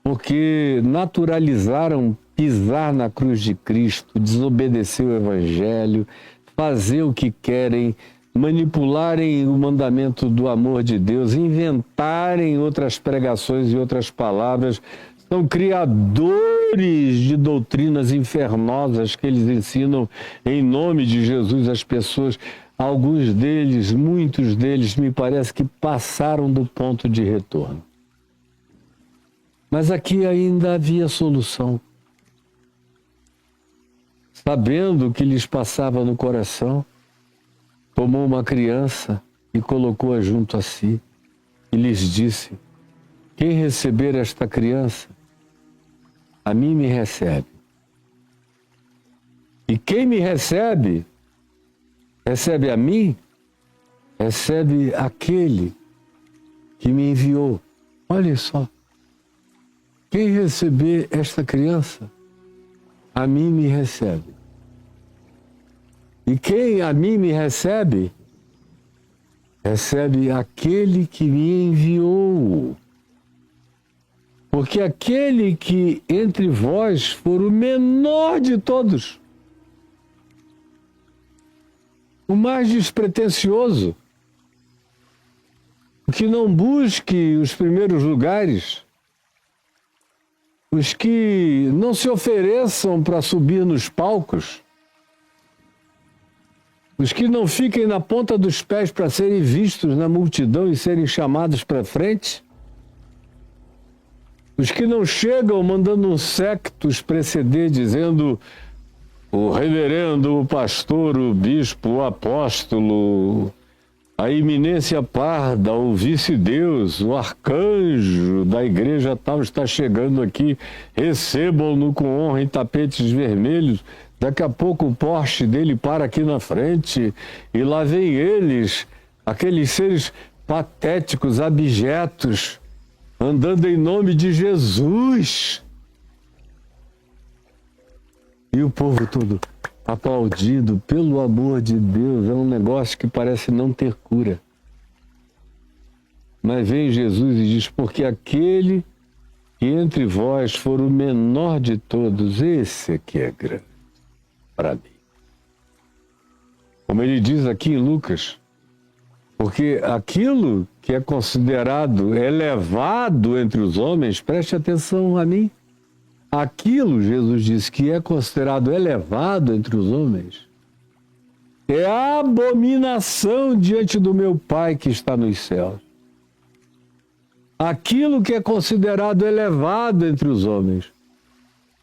porque naturalizaram pisar na cruz de Cristo, desobedecer o Evangelho, fazer o que querem, manipularem o mandamento do amor de Deus, inventarem outras pregações e outras palavras, são criadores de doutrinas infernosas que eles ensinam em nome de Jesus às pessoas. Alguns deles, muitos deles, me parece que passaram do ponto de retorno. Mas aqui ainda havia solução. Sabendo o que lhes passava no coração, tomou uma criança e colocou-a junto a si e lhes disse: quem receber esta criança, a mim me recebe. E quem me recebe, recebe a mim, recebe aquele que me enviou. Olha só. Quem receber esta criança, a mim me recebe. E quem a mim me recebe, recebe aquele que me enviou. Porque aquele que entre vós for o menor de todos, o mais despretensioso, o que não busque os primeiros lugares, os que não se ofereçam para subir nos palcos, os que não fiquem na ponta dos pés para serem vistos na multidão e serem chamados para frente, os que não chegam mandando um sectos preceder, dizendo o reverendo, o pastor, o bispo, o apóstolo, a iminência parda, o vice-deus, o arcanjo da igreja tal está chegando aqui, recebam-no com honra em tapetes vermelhos. Daqui a pouco o Porsche dele para aqui na frente e lá vem eles, aqueles seres patéticos, abjetos, andando em nome de Jesus. E o povo todo aplaudido, pelo amor de Deus, é um negócio que parece não ter cura. Mas vem Jesus e diz: porque aquele que entre vós for o menor de todos, esse aqui é grande para mim. Como ele diz aqui em Lucas, porque aquilo que é considerado elevado entre os homens, preste atenção a mim, aquilo, Jesus disse, que é considerado elevado entre os homens, é abominação diante do meu Pai que está nos céus. Aquilo que é considerado elevado entre os homens.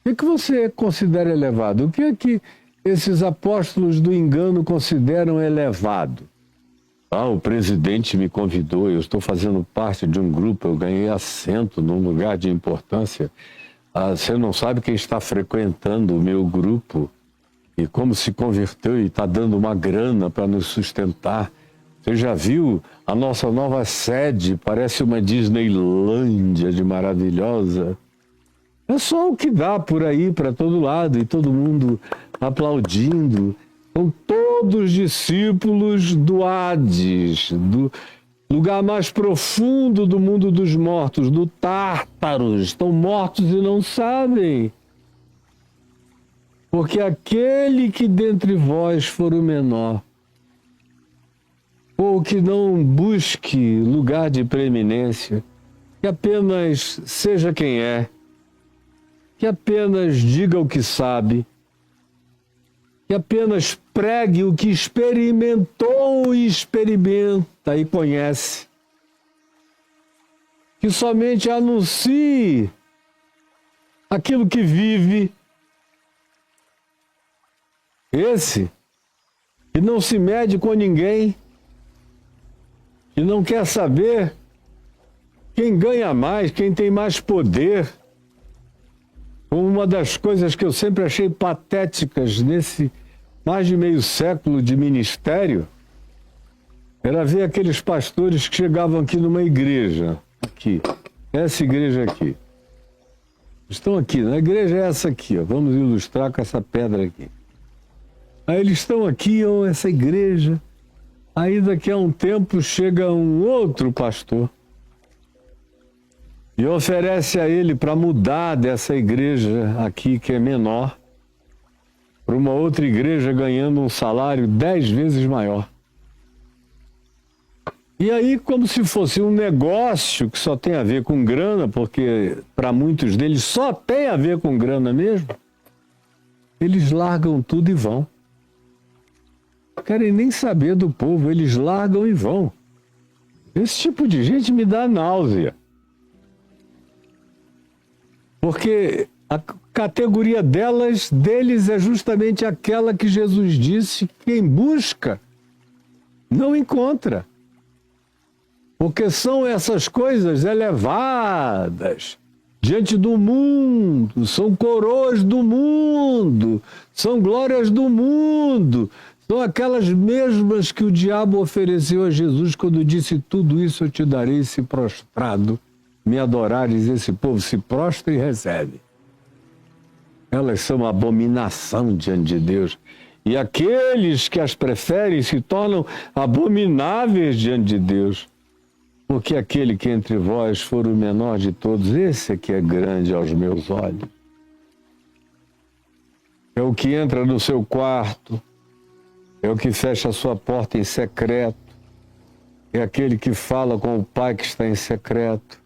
O que você considera elevado? O que é que esses apóstolos do engano consideram elevado? O presidente me convidou, eu estou fazendo parte de um grupo, eu ganhei assento num lugar de importância. Você não sabe quem está frequentando o meu grupo e como se converteu e está dando uma grana para nos sustentar. Você já viu a nossa nova sede? Parece uma Disneylândia de maravilhosa. É só o que dá por aí, para todo lado, e todo mundo aplaudindo. São todos discípulos do Hades, do lugar mais profundo do mundo dos mortos, do Tártaro. Estão mortos e não sabem. Porque aquele que dentre vós for o menor, ou que não busque lugar de preeminência, que apenas seja quem é, que apenas diga o que sabe, que apenas pregue o que experimentou e experimenta e conhece, que somente anuncie aquilo que vive. Esse que não se mede com ninguém, que não quer saber quem ganha mais, quem tem mais poder. Uma das coisas que eu sempre achei patéticas nesse mais de meio século de ministério era ver aqueles pastores que chegavam aqui numa igreja, aqui, essa igreja aqui. Estão aqui, na igreja é essa aqui, ó. Vamos ilustrar com essa pedra aqui. Aí eles estão aqui, ou essa igreja. Aí daqui a um tempo chega um outro pastor e oferece a ele para mudar dessa igreja aqui, que é menor, para uma outra igreja ganhando um salário 10 vezes maior. E aí, como se fosse um negócio que só tem a ver com grana, porque para muitos deles só tem a ver com grana mesmo, eles largam tudo e vão. Querem nem saber do povo, eles largam e vão. Esse tipo de gente me dá náusea. Porque a categoria deles é justamente aquela que Jesus disse que quem busca não encontra. Porque são essas coisas elevadas diante do mundo, são coroas do mundo, são glórias do mundo, são aquelas mesmas que o diabo ofereceu a Jesus quando disse: tudo isso eu te darei se prostrado me adorares. Esse povo se prostra e recebe. Elas são uma abominação diante de Deus. E aqueles que as preferem se tornam abomináveis diante de Deus. Porque aquele que entre vós for o menor de todos, esse é que é grande aos meus olhos. É o que entra no seu quarto, é o que fecha a sua porta em secreto, é aquele que fala com o Pai que está em secreto,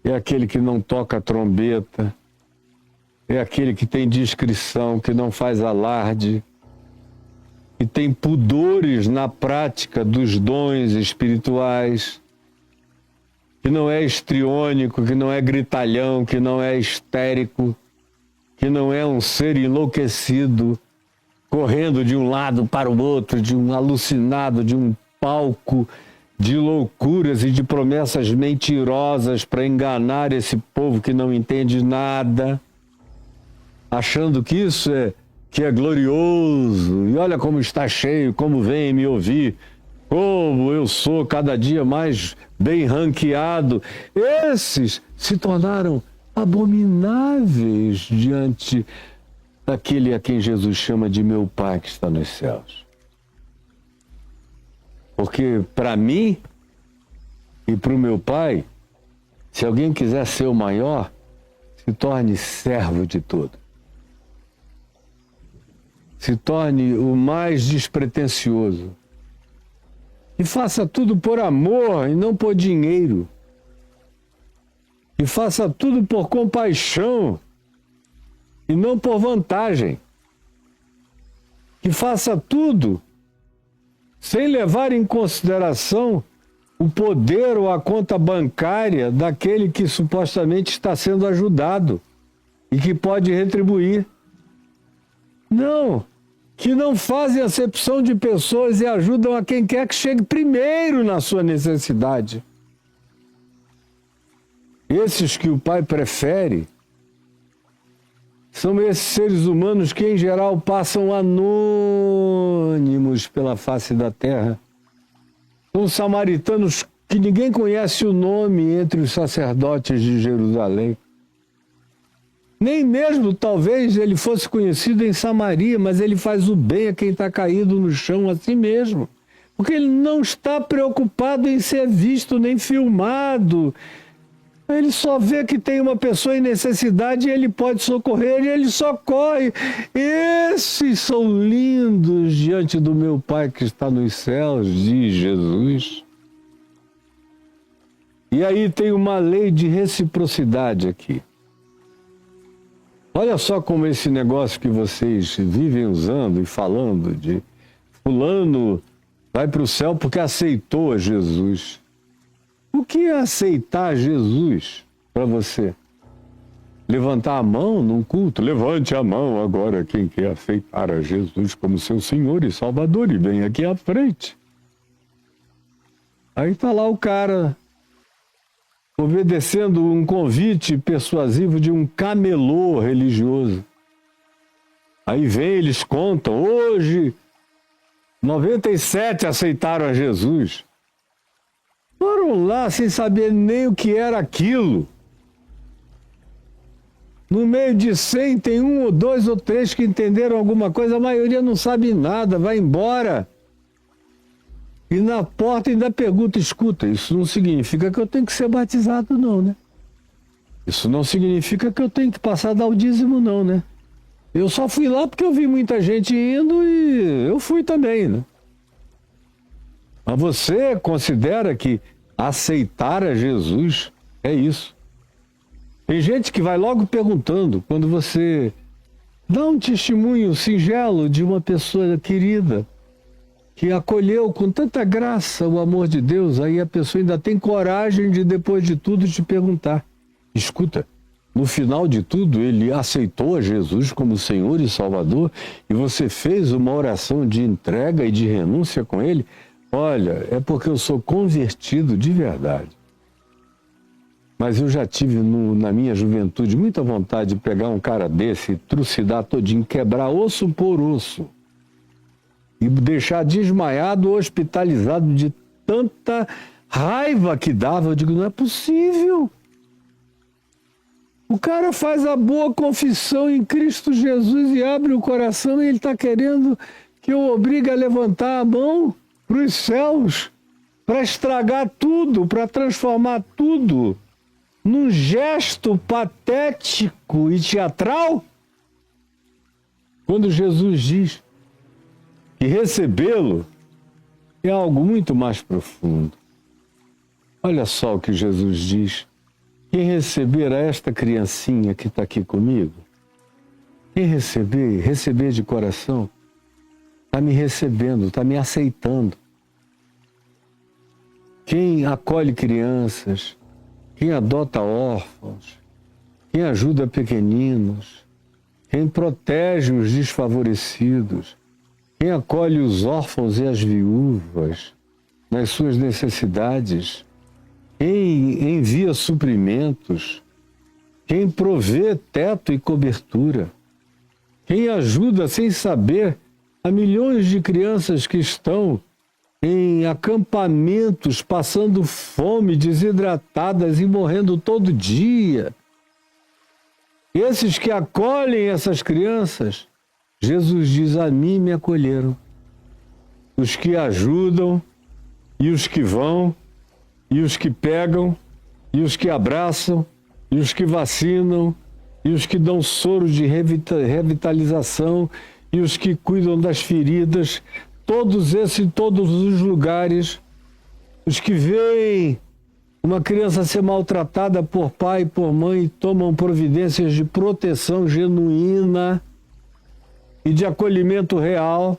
é aquele que não toca a trombeta, é aquele que tem discrição, que não faz alarde, que tem pudores na prática dos dons espirituais, que não é histriônico, que não é gritalhão, que não é histérico, que não é um ser enlouquecido, correndo de um lado para o outro, de um alucinado, de um palco de loucuras e de promessas mentirosas para enganar esse povo que não entende nada, achando que isso que é glorioso. E olha como está cheio, como vem me ouvir, como eu sou cada dia mais bem ranqueado. Esses se tornaram abomináveis diante daquele a quem Jesus chama de meu Pai que está nos céus. Porque para mim e para o meu Pai, se alguém quiser ser o maior, se torne servo de tudo. Se torne o mais despretensioso. E faça tudo por amor e não por dinheiro. E faça tudo por compaixão e não por vantagem. Que faça tudo sem levar em consideração o poder ou a conta bancária daquele que supostamente está sendo ajudado e que pode retribuir. Não, que não fazem acepção de pessoas e ajudam a quem quer que chegue primeiro na sua necessidade. Esses que o Pai prefere são esses seres humanos que, em geral, passam anônimos pela face da terra. São samaritanos que ninguém conhece o nome entre os sacerdotes de Jerusalém. Nem mesmo, talvez, ele fosse conhecido em Samaria, mas ele faz o bem a quem está caído no chão a si mesmo. Porque ele não está preocupado em ser visto nem filmado. Ele só vê que tem uma pessoa em necessidade e ele pode socorrer e ele socorre. Esses são lindos diante do meu Pai que está nos céus, diz Jesus. E aí tem uma lei de reciprocidade aqui. Olha só como esse negócio que vocês vivem usando e falando de fulano vai para o céu porque aceitou a Jesus. O que é aceitar Jesus para você? Levantar a mão num culto? Levante a mão agora quem quer aceitar a Jesus como seu Senhor e Salvador e vem aqui à frente. Aí está lá o cara obedecendo um convite persuasivo de um camelô religioso. Aí vem, eles contam, hoje 97 aceitaram a Jesus. Foram lá sem saber nem o que era aquilo. No meio de 100 tem 1 ou 2 ou 3 que entenderam alguma coisa, a maioria não sabe nada, vai embora. E na porta ainda pergunta, escuta, isso não significa que eu tenho que ser batizado não, né? Isso não significa que eu tenho que passar a dar o dízimo não, né? Eu só fui lá porque eu vi muita gente indo e eu fui também, né? Mas você considera que aceitar a Jesus é isso? Tem gente que vai logo perguntando, quando você dá um testemunho singelo de uma pessoa querida, que acolheu com tanta graça o amor de Deus, aí a pessoa ainda tem coragem de, depois de tudo, te perguntar. Escuta, no final de tudo, ele aceitou a Jesus como Senhor e Salvador e você fez uma oração de entrega e de renúncia com ele? Olha, é porque eu sou convertido de verdade. Mas eu já tive na minha juventude muita vontade de pegar um cara desse, trucidar todinho, quebrar osso por osso e deixar desmaiado ou hospitalizado de tanta raiva que dava. Eu digo, não é possível. O cara faz a boa confissão em Cristo Jesus e abre o coração e ele está querendo que eu obrigue a levantar a mão para os céus, para estragar tudo, para transformar tudo num gesto patético e teatral? Quando Jesus diz que recebê-lo é algo muito mais profundo. Olha só o que Jesus diz. Quem receber a esta criancinha que está aqui comigo, quem receber de coração, está me recebendo, está me aceitando. Quem acolhe crianças, quem adota órfãos, quem ajuda pequeninos, quem protege os desfavorecidos, quem acolhe os órfãos e as viúvas nas suas necessidades, quem envia suprimentos, quem provê teto e cobertura, quem ajuda sem saber a milhões de crianças que estão em acampamentos, passando fome, desidratadas e morrendo todo dia. Esses que acolhem essas crianças, Jesus diz, a mim me acolheram. Os que ajudam, e os que vão, e os que pegam, e os que abraçam, e os que vacinam, e os que dão soro de revitalização, e os que cuidam das feridas, todos esses em todos os lugares, os que veem uma criança ser maltratada por pai e por mãe, tomam providências de proteção genuína e de acolhimento real.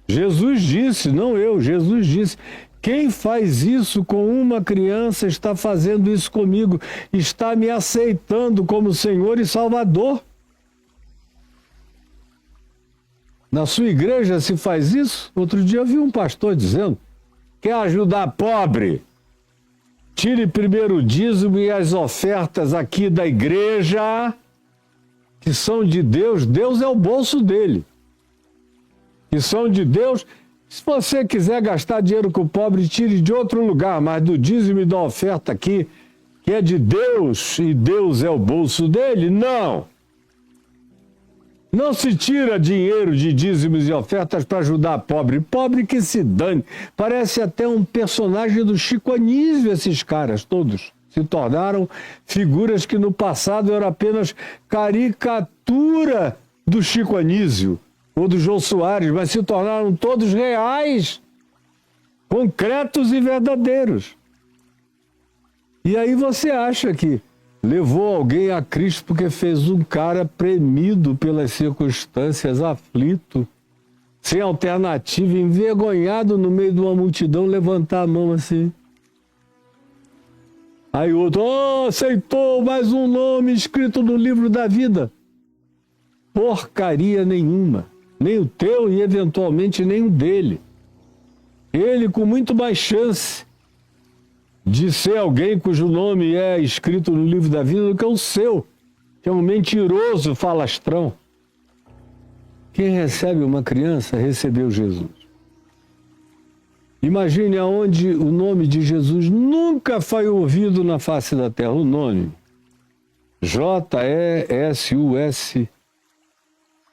Jesus disse, não eu, Jesus disse, quem faz isso com uma criança está fazendo isso comigo, está me aceitando como Senhor e Salvador. Na sua igreja se faz isso? Outro dia eu vi um pastor dizendo, quer ajudar pobre? Tire primeiro o dízimo e as ofertas aqui da igreja, que são de Deus, Deus é o bolso dele. Que são de Deus, se você quiser gastar dinheiro com o pobre, tire de outro lugar, mas do dízimo e da oferta aqui, que é de Deus, e Deus é o bolso dele, não. Não se tira dinheiro de dízimos e ofertas para ajudar pobre. Pobre que se dane. Parece até um personagem do Chico Anísio, esses caras todos. Se tornaram figuras que no passado eram apenas caricatura do Chico Anísio ou do Jô Soares, mas se tornaram todos reais, concretos e verdadeiros. E aí você acha que levou alguém a Cristo porque fez um cara premido pelas circunstâncias, aflito, sem alternativa, envergonhado no meio de uma multidão, levantar a mão assim. Aí o outro, aceitou mais um nome escrito no livro da vida. Porcaria nenhuma. Nem o teu e eventualmente nem o dele. Ele com muito mais chance de ser alguém cujo nome é escrito no livro da vida do que o seu, que é um mentiroso falastrão. Quem recebe uma criança recebeu Jesus. Imagine aonde o nome de Jesus nunca foi ouvido na face da terra, o nome. JESUS,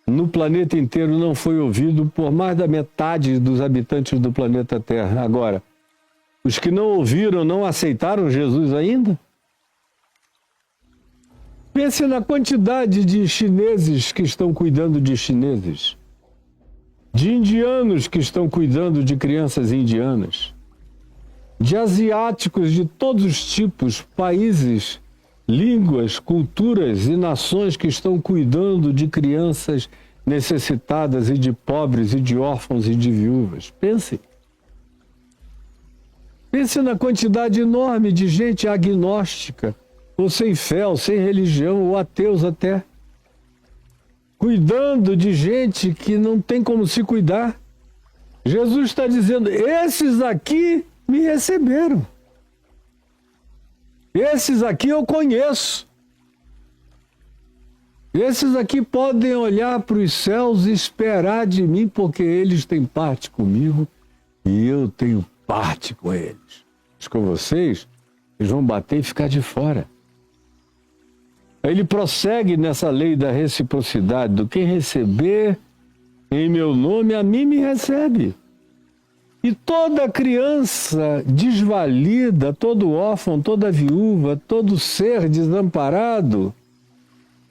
no planeta inteiro não foi ouvido por mais da metade dos habitantes do planeta Terra. Agora, os que não ouviram, não aceitaram Jesus ainda? Pense na quantidade de chineses que estão cuidando de chineses, de indianos que estão cuidando de crianças indianas, de asiáticos de todos os tipos, países, línguas, culturas e nações que estão cuidando de crianças necessitadas e de pobres e de órfãos e de viúvas. Pense. Pense na quantidade enorme de gente agnóstica, ou sem fé, ou sem religião, ou ateus até, cuidando de gente que não tem como se cuidar. Jesus está dizendo, esses aqui me receberam. Esses aqui eu conheço. Esses aqui podem olhar para os céus e esperar de mim, porque eles têm parte comigo e eu tenho parte com eles. Mas com vocês, eles vão bater e ficar de fora. Aí ele prossegue nessa lei da reciprocidade, do quem receber em meu nome, a mim me recebe. E toda criança desvalida, todo órfão, toda viúva, todo ser desamparado,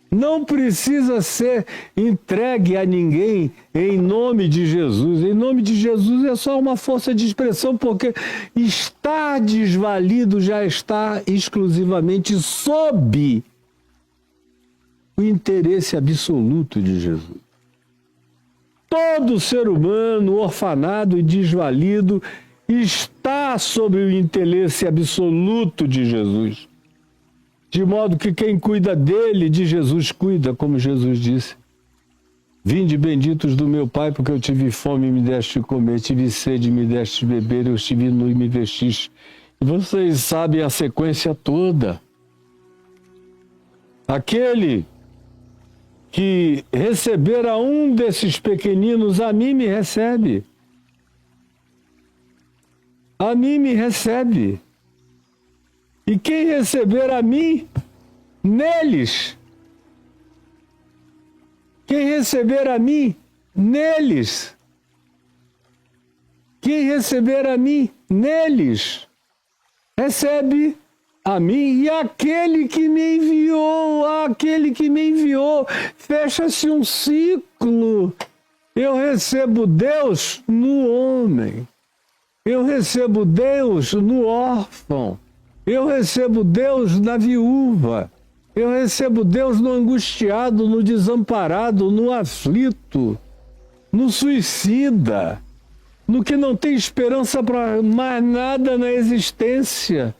não precisa ser entregue a ninguém em nome de Jesus. Em nome de Jesus é só uma força de expressão, porque estar desvalido já está exclusivamente sob o interesse absoluto de Jesus. Todo ser humano, orfanado e desvalido, está sob o interesse absoluto de Jesus. De modo que quem cuida dele, de Jesus cuida, como Jesus disse. Vinde benditos do meu Pai, porque eu tive fome e me deste comer, tive sede e me deste beber, eu estive nu e me vestiste. E vocês sabem a sequência toda. Aquele que receber a um desses pequeninos, a mim me recebe. A mim me recebe. E quem receber a mim, neles. Quem receber a mim, neles. Quem receber a mim, neles, recebe a mim. E aquele que me enviou, fecha-se um ciclo. Eu recebo Deus no homem. Eu recebo Deus no órfão. Eu recebo Deus na viúva. Eu recebo Deus no angustiado, no desamparado, no aflito, no suicida, no que não tem esperança para mais nada na existência,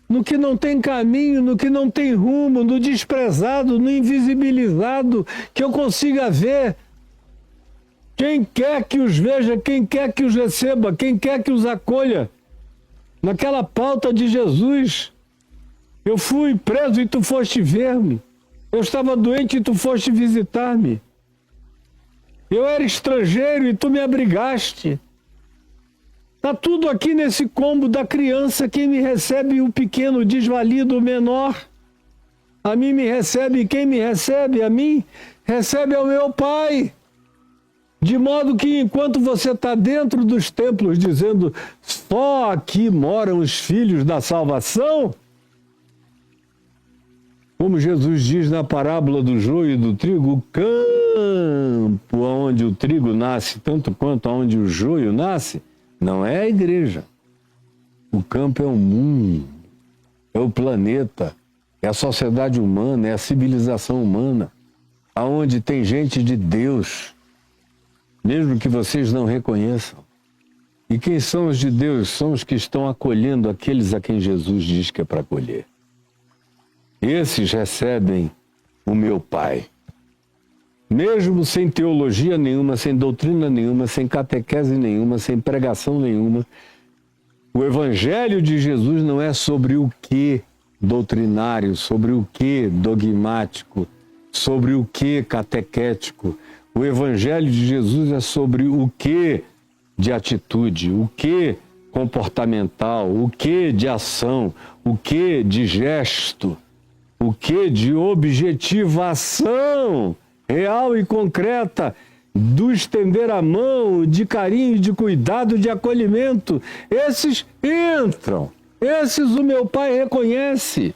no que não tem caminho, no que não tem rumo, no desprezado, no invisibilizado, que eu consiga ver. Quem quer que os veja, quem quer que os receba, quem quer que os acolha. Naquela pauta de Jesus, eu fui preso e tu foste ver-me. Eu estava doente e tu foste visitar-me. Eu era estrangeiro e tu me abrigaste. Está tudo aqui nesse combo da criança. Quem me recebe, o pequeno, o desvalido, o menor. A mim me recebe, quem me recebe a mim, recebe ao meu Pai. De modo que enquanto você está dentro dos templos dizendo só aqui moram os filhos da salvação, como Jesus diz na parábola do joio e do trigo, o campo onde o trigo nasce, tanto quanto onde o joio nasce, não é a igreja. O campo é o mundo, é o planeta, é a sociedade humana, é a civilização humana, aonde tem gente de Deus, mesmo que vocês não reconheçam. E quem são os de Deus? São os que estão acolhendo aqueles a quem Jesus diz que é para acolher. Esses recebem o meu Pai. Mesmo sem teologia nenhuma, sem doutrina nenhuma, sem catequese nenhuma, sem pregação nenhuma, o Evangelho de Jesus não é sobre o que doutrinário, sobre o que dogmático, sobre o que catequético. O Evangelho de Jesus é sobre o que de atitude, o que comportamental, o que de ação, o que de gesto, o quê? De objetivação real e concreta, do estender a mão, de carinho, de cuidado, de acolhimento. Esses entram. Esses o meu pai reconhece.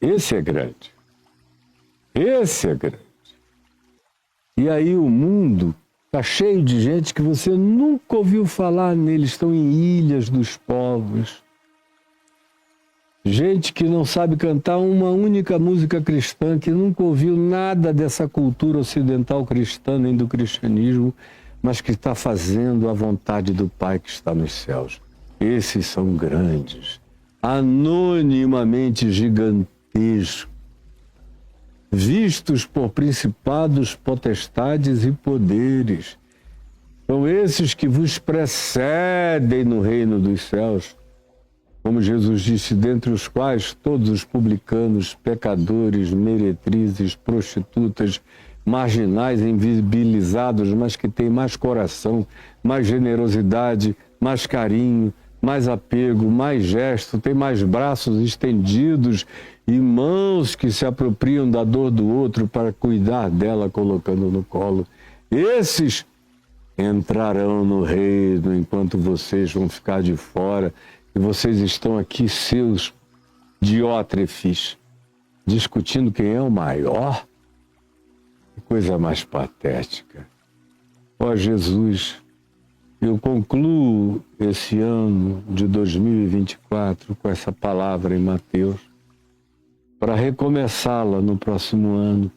Esse é grande. Esse é grande. E aí o mundo está cheio de gente que você nunca ouviu falar neles, estão em ilhas dos povos. Gente que não sabe cantar uma única música cristã, que nunca ouviu nada dessa cultura ocidental cristã, nem do cristianismo, mas que está fazendo a vontade do Pai que está nos céus. Esses são grandes, anonimamente gigantescos, vistos por principados, potestades e poderes. São esses que vos precedem no reino dos céus. Como Jesus disse, dentre os quais todos os publicanos, pecadores, meretrizes, prostitutas, marginais, invisibilizados, mas que têm mais coração, mais generosidade, mais carinho, mais apego, mais gesto, têm mais braços estendidos e mãos que se apropriam da dor do outro para cuidar dela, colocando no colo. Esses entrarão no reino enquanto vocês vão ficar de fora. E vocês estão aqui, seus diótrefes, discutindo quem é o maior? Que coisa mais patética. Ó Jesus, eu concluo esse ano de 2024 com essa palavra em Mateus, para recomeçá-la no próximo ano.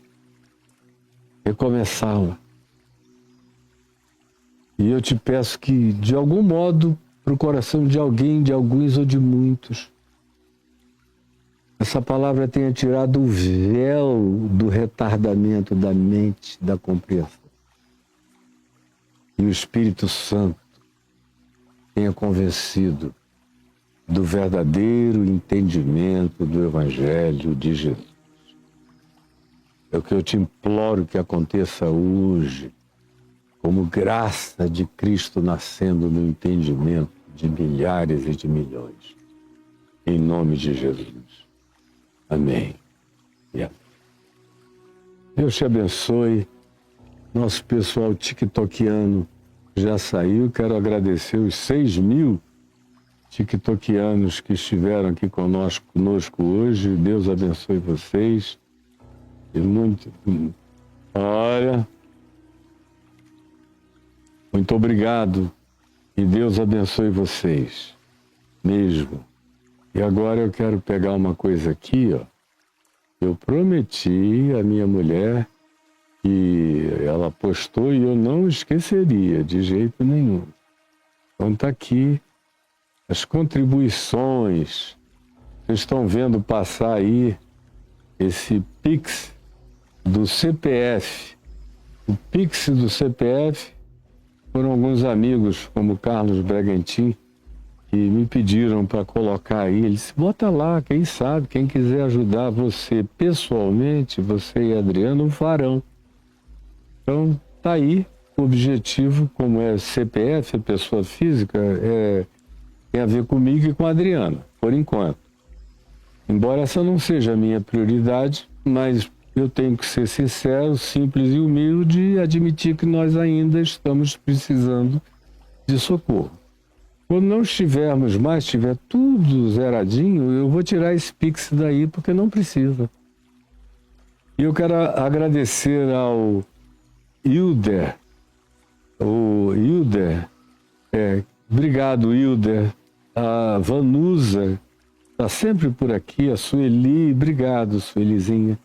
Recomeçá-la. E eu te peço que, de algum modo, para o coração de alguém, de alguns ou de muitos, essa palavra tenha tirado o véu do retardamento da mente, da compreensão. E o Espírito Santo tenha convencido do verdadeiro entendimento do Evangelho de Jesus. É o que eu te imploro que aconteça hoje, como graça de Cristo nascendo no entendimento de milhares e de milhões. Em nome de Jesus. Amém. E amém. Deus te abençoe. Nosso pessoal tiktokiano já saiu. Quero agradecer os 6.000 tiktokianos que estiveram aqui conosco hoje. Deus abençoe vocês. E muito... Olha... Muito obrigado e Deus abençoe vocês, mesmo. E agora eu quero pegar uma coisa aqui, ó. Eu prometi à minha mulher que ela postou e eu não esqueceria de jeito nenhum. Então tá aqui as contribuições. Vocês estão vendo passar aí esse Pix do CPF. O Pix do CPF foram alguns amigos, como Carlos Bregantin, que me pediram para colocar aí. Ele disse, bota lá, quem sabe, quem quiser ajudar você pessoalmente, você e Adriano o farão. Então, tá aí o objetivo, como é CPF, é pessoa física, tem a ver comigo e com a Adriana, por enquanto. Embora essa não seja a minha prioridade, mas eu tenho que ser sincero, simples e humilde e admitir que nós ainda estamos precisando de socorro. Quando não estivermos mais, estiver tudo zeradinho, eu vou tirar esse Pix daí porque não precisa. E eu quero agradecer ao Hilder. Obrigado, Hilder. A Vanusa está sempre por aqui. A Sueli, obrigado, Suelizinha.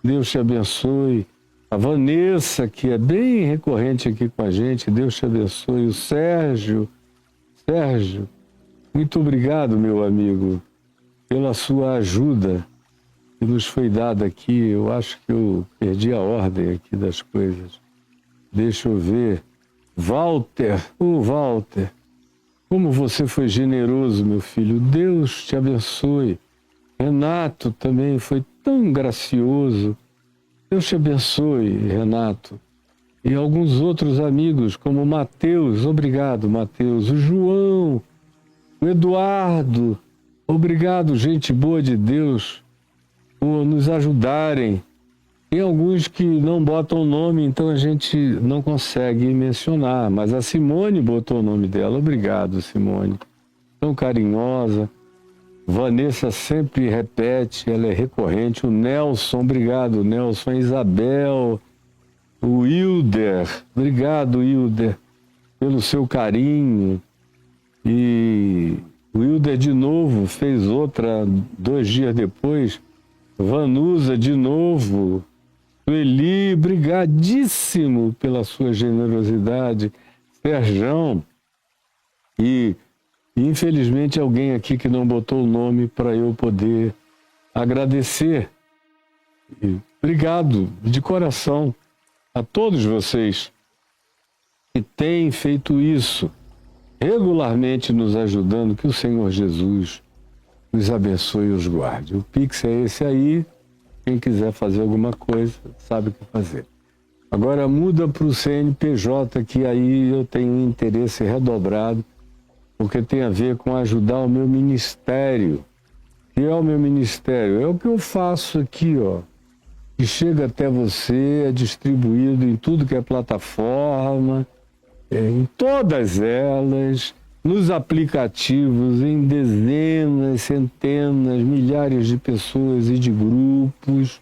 Deus te abençoe. A Vanessa, que é bem recorrente aqui com a gente, Deus te abençoe. O Sérgio, muito obrigado, meu amigo, pela sua ajuda que nos foi dada aqui. Eu acho que eu perdi a ordem aqui das coisas. Deixa eu ver. Walter, Walter, como você foi generoso, meu filho. Deus te abençoe. Renato também foi tão gracioso. Deus te abençoe, Renato. E alguns outros amigos, como o Mateus, obrigado, Mateus. O João, o Eduardo, Obrigado, gente boa de Deus, por nos ajudarem. Tem alguns que não botam o nome, então a gente não consegue mencionar, mas a Simone botou o nome dela. Obrigado, Simone. Tão carinhosa. Vanessa sempre repete, ela é recorrente. O Nelson, obrigado, Nelson. A Isabel, o Hilder, obrigado, Hilder, pelo seu carinho. E o Hilder de novo fez outra 2 dias depois. Vanusa de novo. Sueli, brigadíssimo pela sua generosidade. Serjão. E infelizmente alguém aqui que não botou o nome para eu poder agradecer. E obrigado de coração a todos vocês que têm feito isso, regularmente nos ajudando. Que o Senhor Jesus nos abençoe e os guarde. O Pix é esse aí. Quem quiser fazer alguma coisa, sabe o que fazer. Agora muda para o CNPJ, que aí eu tenho um interesse redobrado, porque tem a ver com ajudar o meu ministério. O que é o meu ministério? É o que eu faço aqui, ó. Que chega até você, é distribuído em tudo que é plataforma, em todas elas, nos aplicativos, em dezenas, centenas, milhares de pessoas e de grupos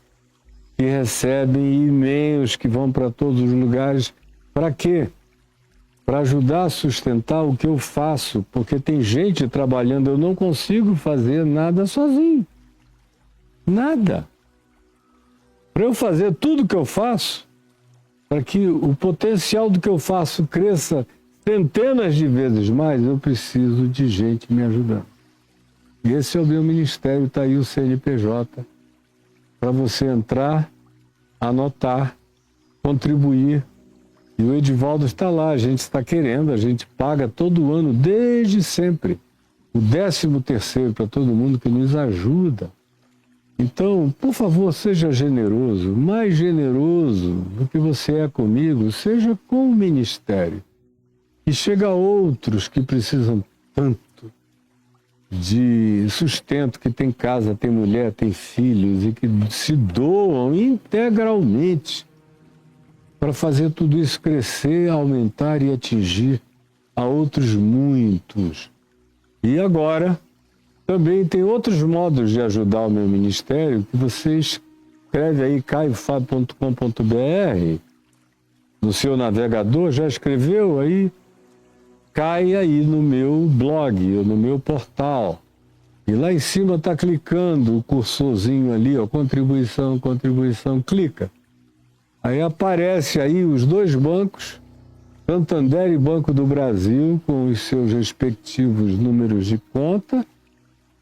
que recebem e-mails que vão para todos os lugares. Para quê? Para ajudar a sustentar o que eu faço, porque tem gente trabalhando, eu não consigo fazer nada sozinho. Nada. Para eu fazer tudo que eu faço, para que o potencial do que eu faço cresça centenas de vezes mais, eu preciso de gente me ajudando. E esse é o meu ministério, está aí o CNPJ, para você entrar, anotar, contribuir. E o Edivaldo está lá, a gente está querendo, a gente paga todo ano, desde sempre, o 13º para todo mundo que nos ajuda. Então, por favor, seja generoso, mais generoso do que você é comigo, seja com o ministério. E chega a outros que precisam tanto de sustento, que tem casa, tem mulher, tem filhos e que se doam integralmente para fazer tudo isso crescer, aumentar e atingir a outros muitos. E agora, também tem outros modos de ajudar o meu ministério, que você escreve aí, caiofab.com.br, no seu navegador, já escreveu aí? Cai aí no meu blog, no meu portal. E lá em cima está clicando o cursorzinho ali, ó, contribuição, contribuição, clica. Aí aparece aí os 2 bancos, Santander e Banco do Brasil, com os seus respectivos números de conta.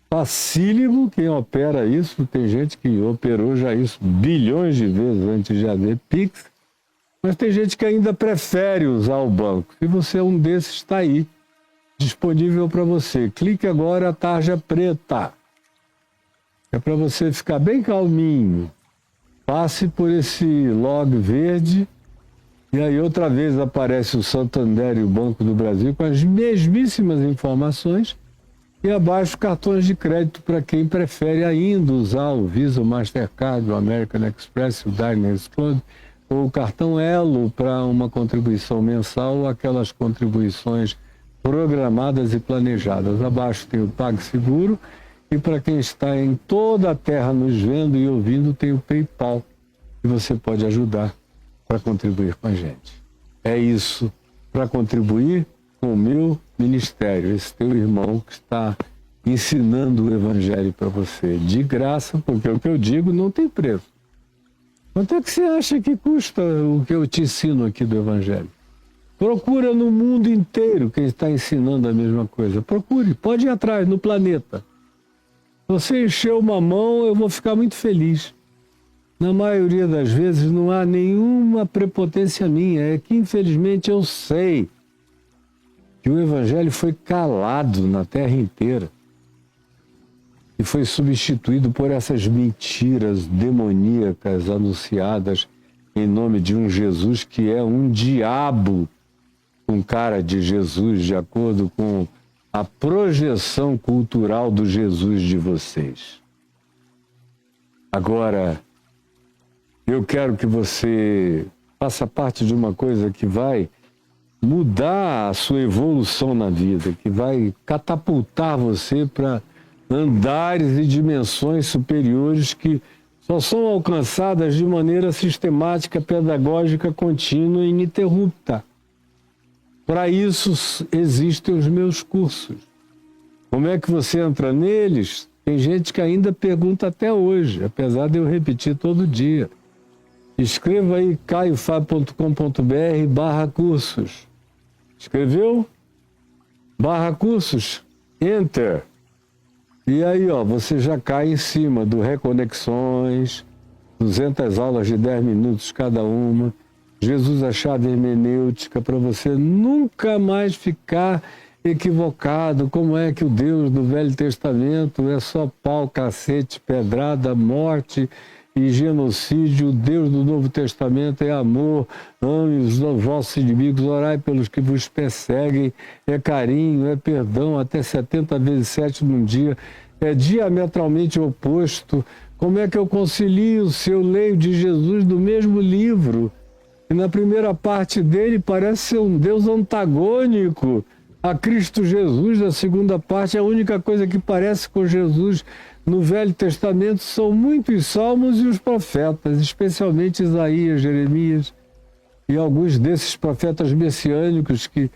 Facílimo quem opera isso, tem gente que operou já isso bilhões de vezes antes de haver Pix. Mas tem gente que ainda prefere usar o banco. Se você é um desses, está aí, disponível para você. Clique agora a tarja preta. É para você ficar bem calminho. Passe por esse log verde e aí outra vez aparece o Santander e o Banco do Brasil com as mesmíssimas informações e abaixo cartões de crédito para quem prefere ainda usar o Visa, o Mastercard, o American Express, o Diners Club, ou o cartão Elo para uma contribuição mensal ou aquelas contribuições programadas e planejadas. Abaixo tem o PagSeguro e para quem está em toda a terra nos vendo e ouvindo tem o PayPal e você pode ajudar para contribuir com a gente. É isso, para contribuir com o meu ministério, esse teu irmão que está ensinando o Evangelho para você, de graça, porque o que eu digo não tem preço. Quanto é que você acha que custa o que eu te ensino aqui do Evangelho? Procura no mundo inteiro quem está ensinando a mesma coisa. Procure, pode ir atrás, no planeta. Se você encher uma mão, eu vou ficar muito feliz. Na maioria das vezes não há nenhuma prepotência minha, é que infelizmente eu sei que o Evangelho foi calado na terra inteira e foi substituído por essas mentiras demoníacas anunciadas em nome de um Jesus que é um diabo com cara de Jesus, de acordo com a projeção cultural do Jesus de vocês. Agora, eu quero que você faça parte de uma coisa que vai mudar a sua evolução na vida, que vai catapultar você para andares e dimensões superiores que só são alcançadas de maneira sistemática, pedagógica, contínua e ininterrupta. Para isso existem os meus cursos. Como é que você entra neles? Tem gente que ainda pergunta até hoje, apesar de eu repetir todo dia. Escreva aí caiofab.com.br/cursos. Escreveu? /cursos. Enter. E aí, ó, você já cai em cima do Reconexões, 200 aulas de 10 minutos cada uma, Jesus a chave hermenêutica, para você nunca mais ficar equivocado. Como é que o Deus do Velho Testamento é só pau, cacete, pedrada, morte e genocídio? O Deus do Novo Testamento é amor, ame os vossos inimigos, orai pelos que vos perseguem, é carinho, é perdão, até 70 vezes 7 num dia, é diametralmente oposto. Como é que eu concilio se eu leio de Jesus do mesmo livro? E na primeira parte dele parece ser um Deus antagônico a Cristo Jesus. Na segunda parte, a única coisa que parece com Jesus no Velho Testamento são muitos salmos e os profetas, especialmente Isaías, Jeremias e alguns desses profetas messiânicos que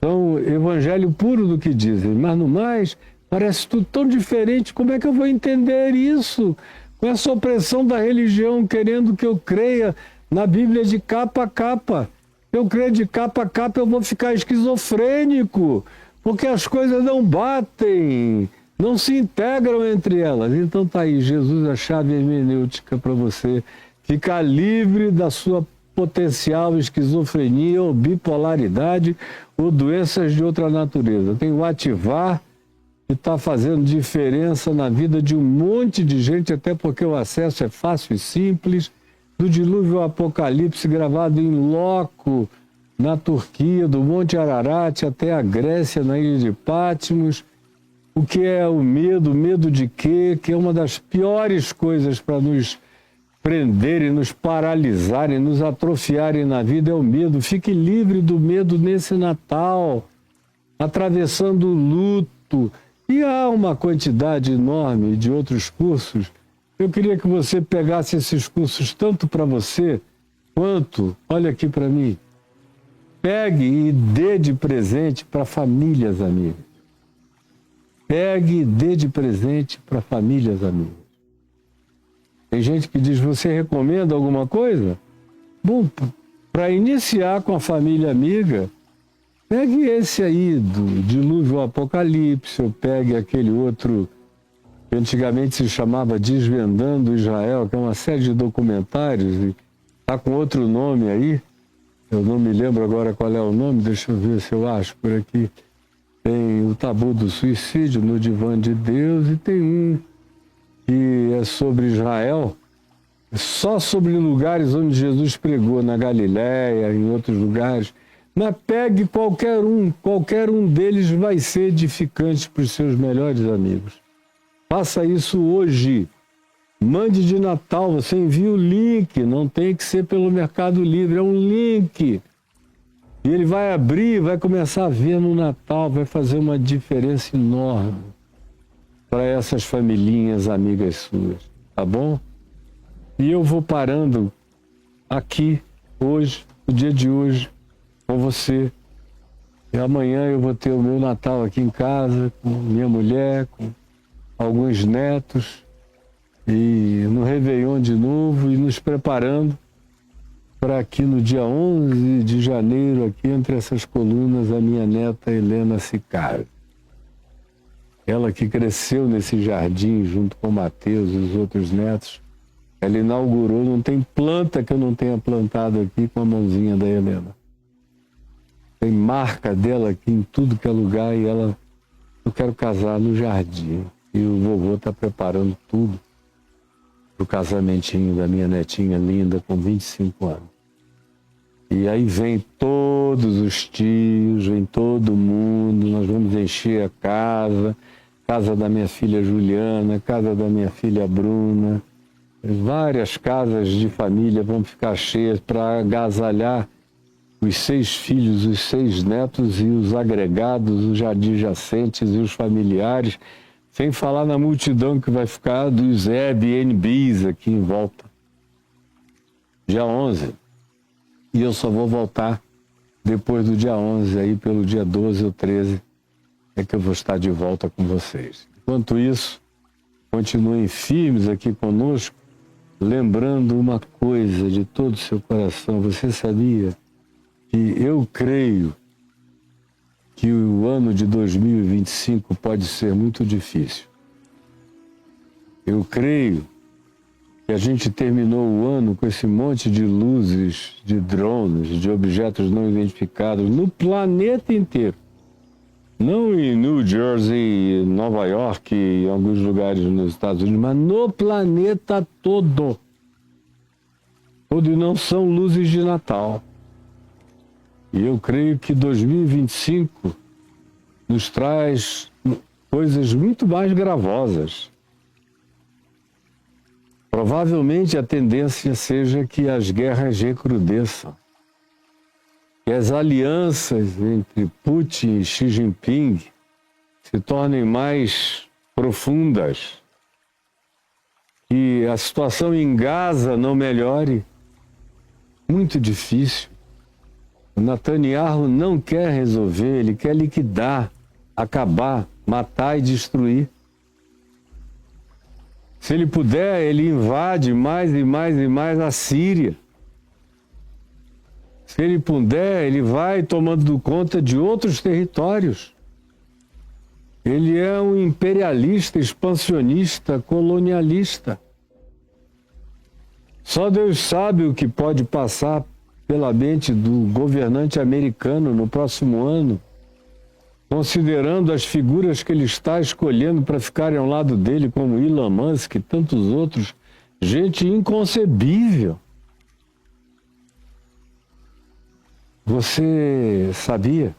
são evangelho puro do que dizem. Mas no mais, parece tudo tão diferente. Como é que eu vou entender isso? Com essa opressão da religião querendo que eu creia na Bíblia de capa a capa. Se eu crer de capa a capa, eu vou ficar esquizofrênico, porque as coisas não batem, não se integram entre elas. Então tá aí, Jesus, a chave hermenêutica para você ficar livre da sua potencial esquizofrenia ou bipolaridade ou doenças de outra natureza. Tem o ativar, que está fazendo diferença na vida de um monte de gente, até porque o acesso é fácil e simples. Do dilúvio ao Apocalipse, gravado em loco, na Turquia, do Monte Ararat até a Grécia, na ilha de Patmos. O que é o medo de quê? Que é uma das piores coisas para nos prenderem, nos paralisarem, nos atrofiarem na vida, é o medo. Fique livre do medo nesse Natal, atravessando o luto. E há uma quantidade enorme de outros cursos. Eu queria que você pegasse esses cursos tanto para você, quanto, olha aqui para mim, pegue e dê de presente para famílias amigas. Pegue e dê de presente para famílias amigas. Tem gente que diz, você recomenda alguma coisa? Bom, para iniciar com a família amiga, pegue esse aí do Dilúvio ao Apocalipse, ou pegue aquele outro que antigamente se chamava Desvendando Israel, que é uma série de documentários, e está com outro nome aí, eu não me lembro agora qual é o nome, deixa eu ver se eu acho por aqui. Tem o Tabu do Suicídio, No Divã de Deus, e tem um que é sobre Israel, só sobre lugares onde Jesus pregou, na Galiléia, em outros lugares. Mas pegue qualquer um deles vai ser edificante para os seus melhores amigos. Faça isso hoje. Mande de Natal, você envia o link, não tem que ser pelo Mercado Livre, é um link. E ele vai abrir, vai começar a ver no Natal, vai fazer uma diferença enorme para essas familhinhas amigas suas, tá bom? E eu vou parando aqui, hoje, no dia de hoje, com você. E amanhã eu vou ter o meu Natal aqui em casa, com minha mulher, com alguns netos, e no Réveillon de novo, e nos preparando para aqui no dia 11 de janeiro, aqui entre essas colunas, a minha neta Helena Sicário. Ela que cresceu nesse jardim junto com o Mateus e os outros netos, ela inaugurou, não tem planta que eu não tenha plantado aqui com a mãozinha da Helena. Tem marca dela aqui em tudo que é lugar, e ela, eu quero casar no jardim. E o vovô está preparando tudo para o casamentinho da minha netinha linda com 25 anos. E aí vem todos os tios, vem todo mundo, nós vamos encher a casa, casa da minha filha Juliana, casa da minha filha Bruna, várias casas de família vão ficar cheias para agasalhar os 6 filhos, os 6 netos e os agregados, os adjacentes e os familiares, sem falar na multidão que vai ficar dos Airbnbs aqui em volta. Dia 11. E eu só vou voltar depois do dia 11, aí pelo dia 12 ou 13 é que eu vou estar de volta com vocês. Enquanto isso, continuem firmes aqui conosco, lembrando uma coisa de todo o seu coração. Você sabia que eu creio que o ano de 2025 pode ser muito difícil. Eu creio que a gente terminou o ano com esse monte de luzes, de drones, de objetos não identificados no planeta inteiro. Não em New Jersey, Nova York e em alguns lugares nos Estados Unidos, mas no planeta todo. Onde não são luzes de Natal. E eu creio que 2025 nos traz coisas muito mais gravosas. Provavelmente a tendência seja que as guerras recrudesçam, que as alianças entre Putin e Xi Jinping se tornem mais profundas, que a situação em Gaza não melhore. Muito difícil. O Netanyahu não quer resolver, ele quer liquidar, acabar, matar e destruir. Se ele puder, ele invade mais e mais e mais a Síria. Se ele puder, ele vai tomando conta de outros territórios. Ele é um imperialista, expansionista, colonialista. Só Deus sabe o que pode passar pela mente do governante americano no próximo ano, considerando as figuras que ele está escolhendo para ficarem ao lado dele, como Elon Musk e tantos outros, gente inconcebível. Você sabia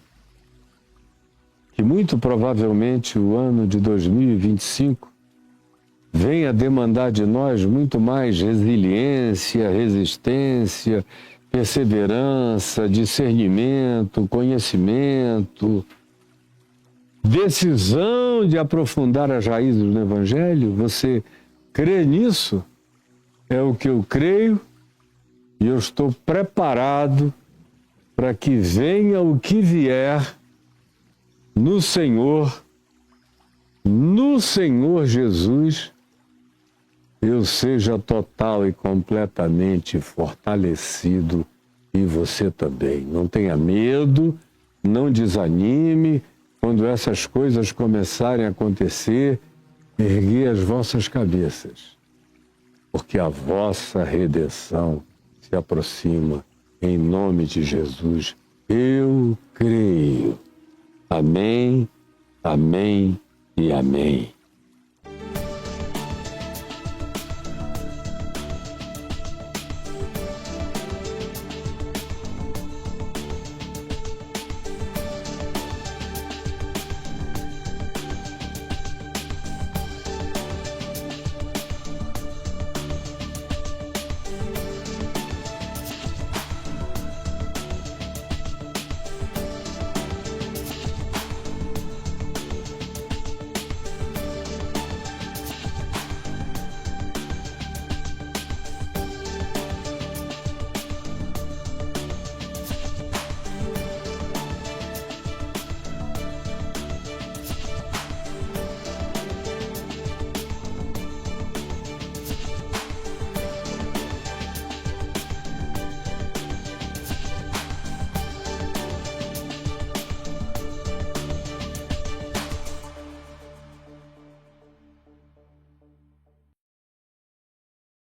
que muito provavelmente o ano de 2025 venha demandar de nós muito mais resiliência, resistência, perseverança, discernimento, conhecimento, decisão de aprofundar as raízes do Evangelho? Você crê nisso? É o que eu creio e eu estou preparado para que venha o que vier no Senhor Jesus, eu seja total e completamente fortalecido e você também. Não tenha medo, não desanime. Quando essas coisas começarem a acontecer, erguei as vossas cabeças, porque a vossa redenção se aproxima. Em nome de Jesus, eu creio. Amém, amém e amém.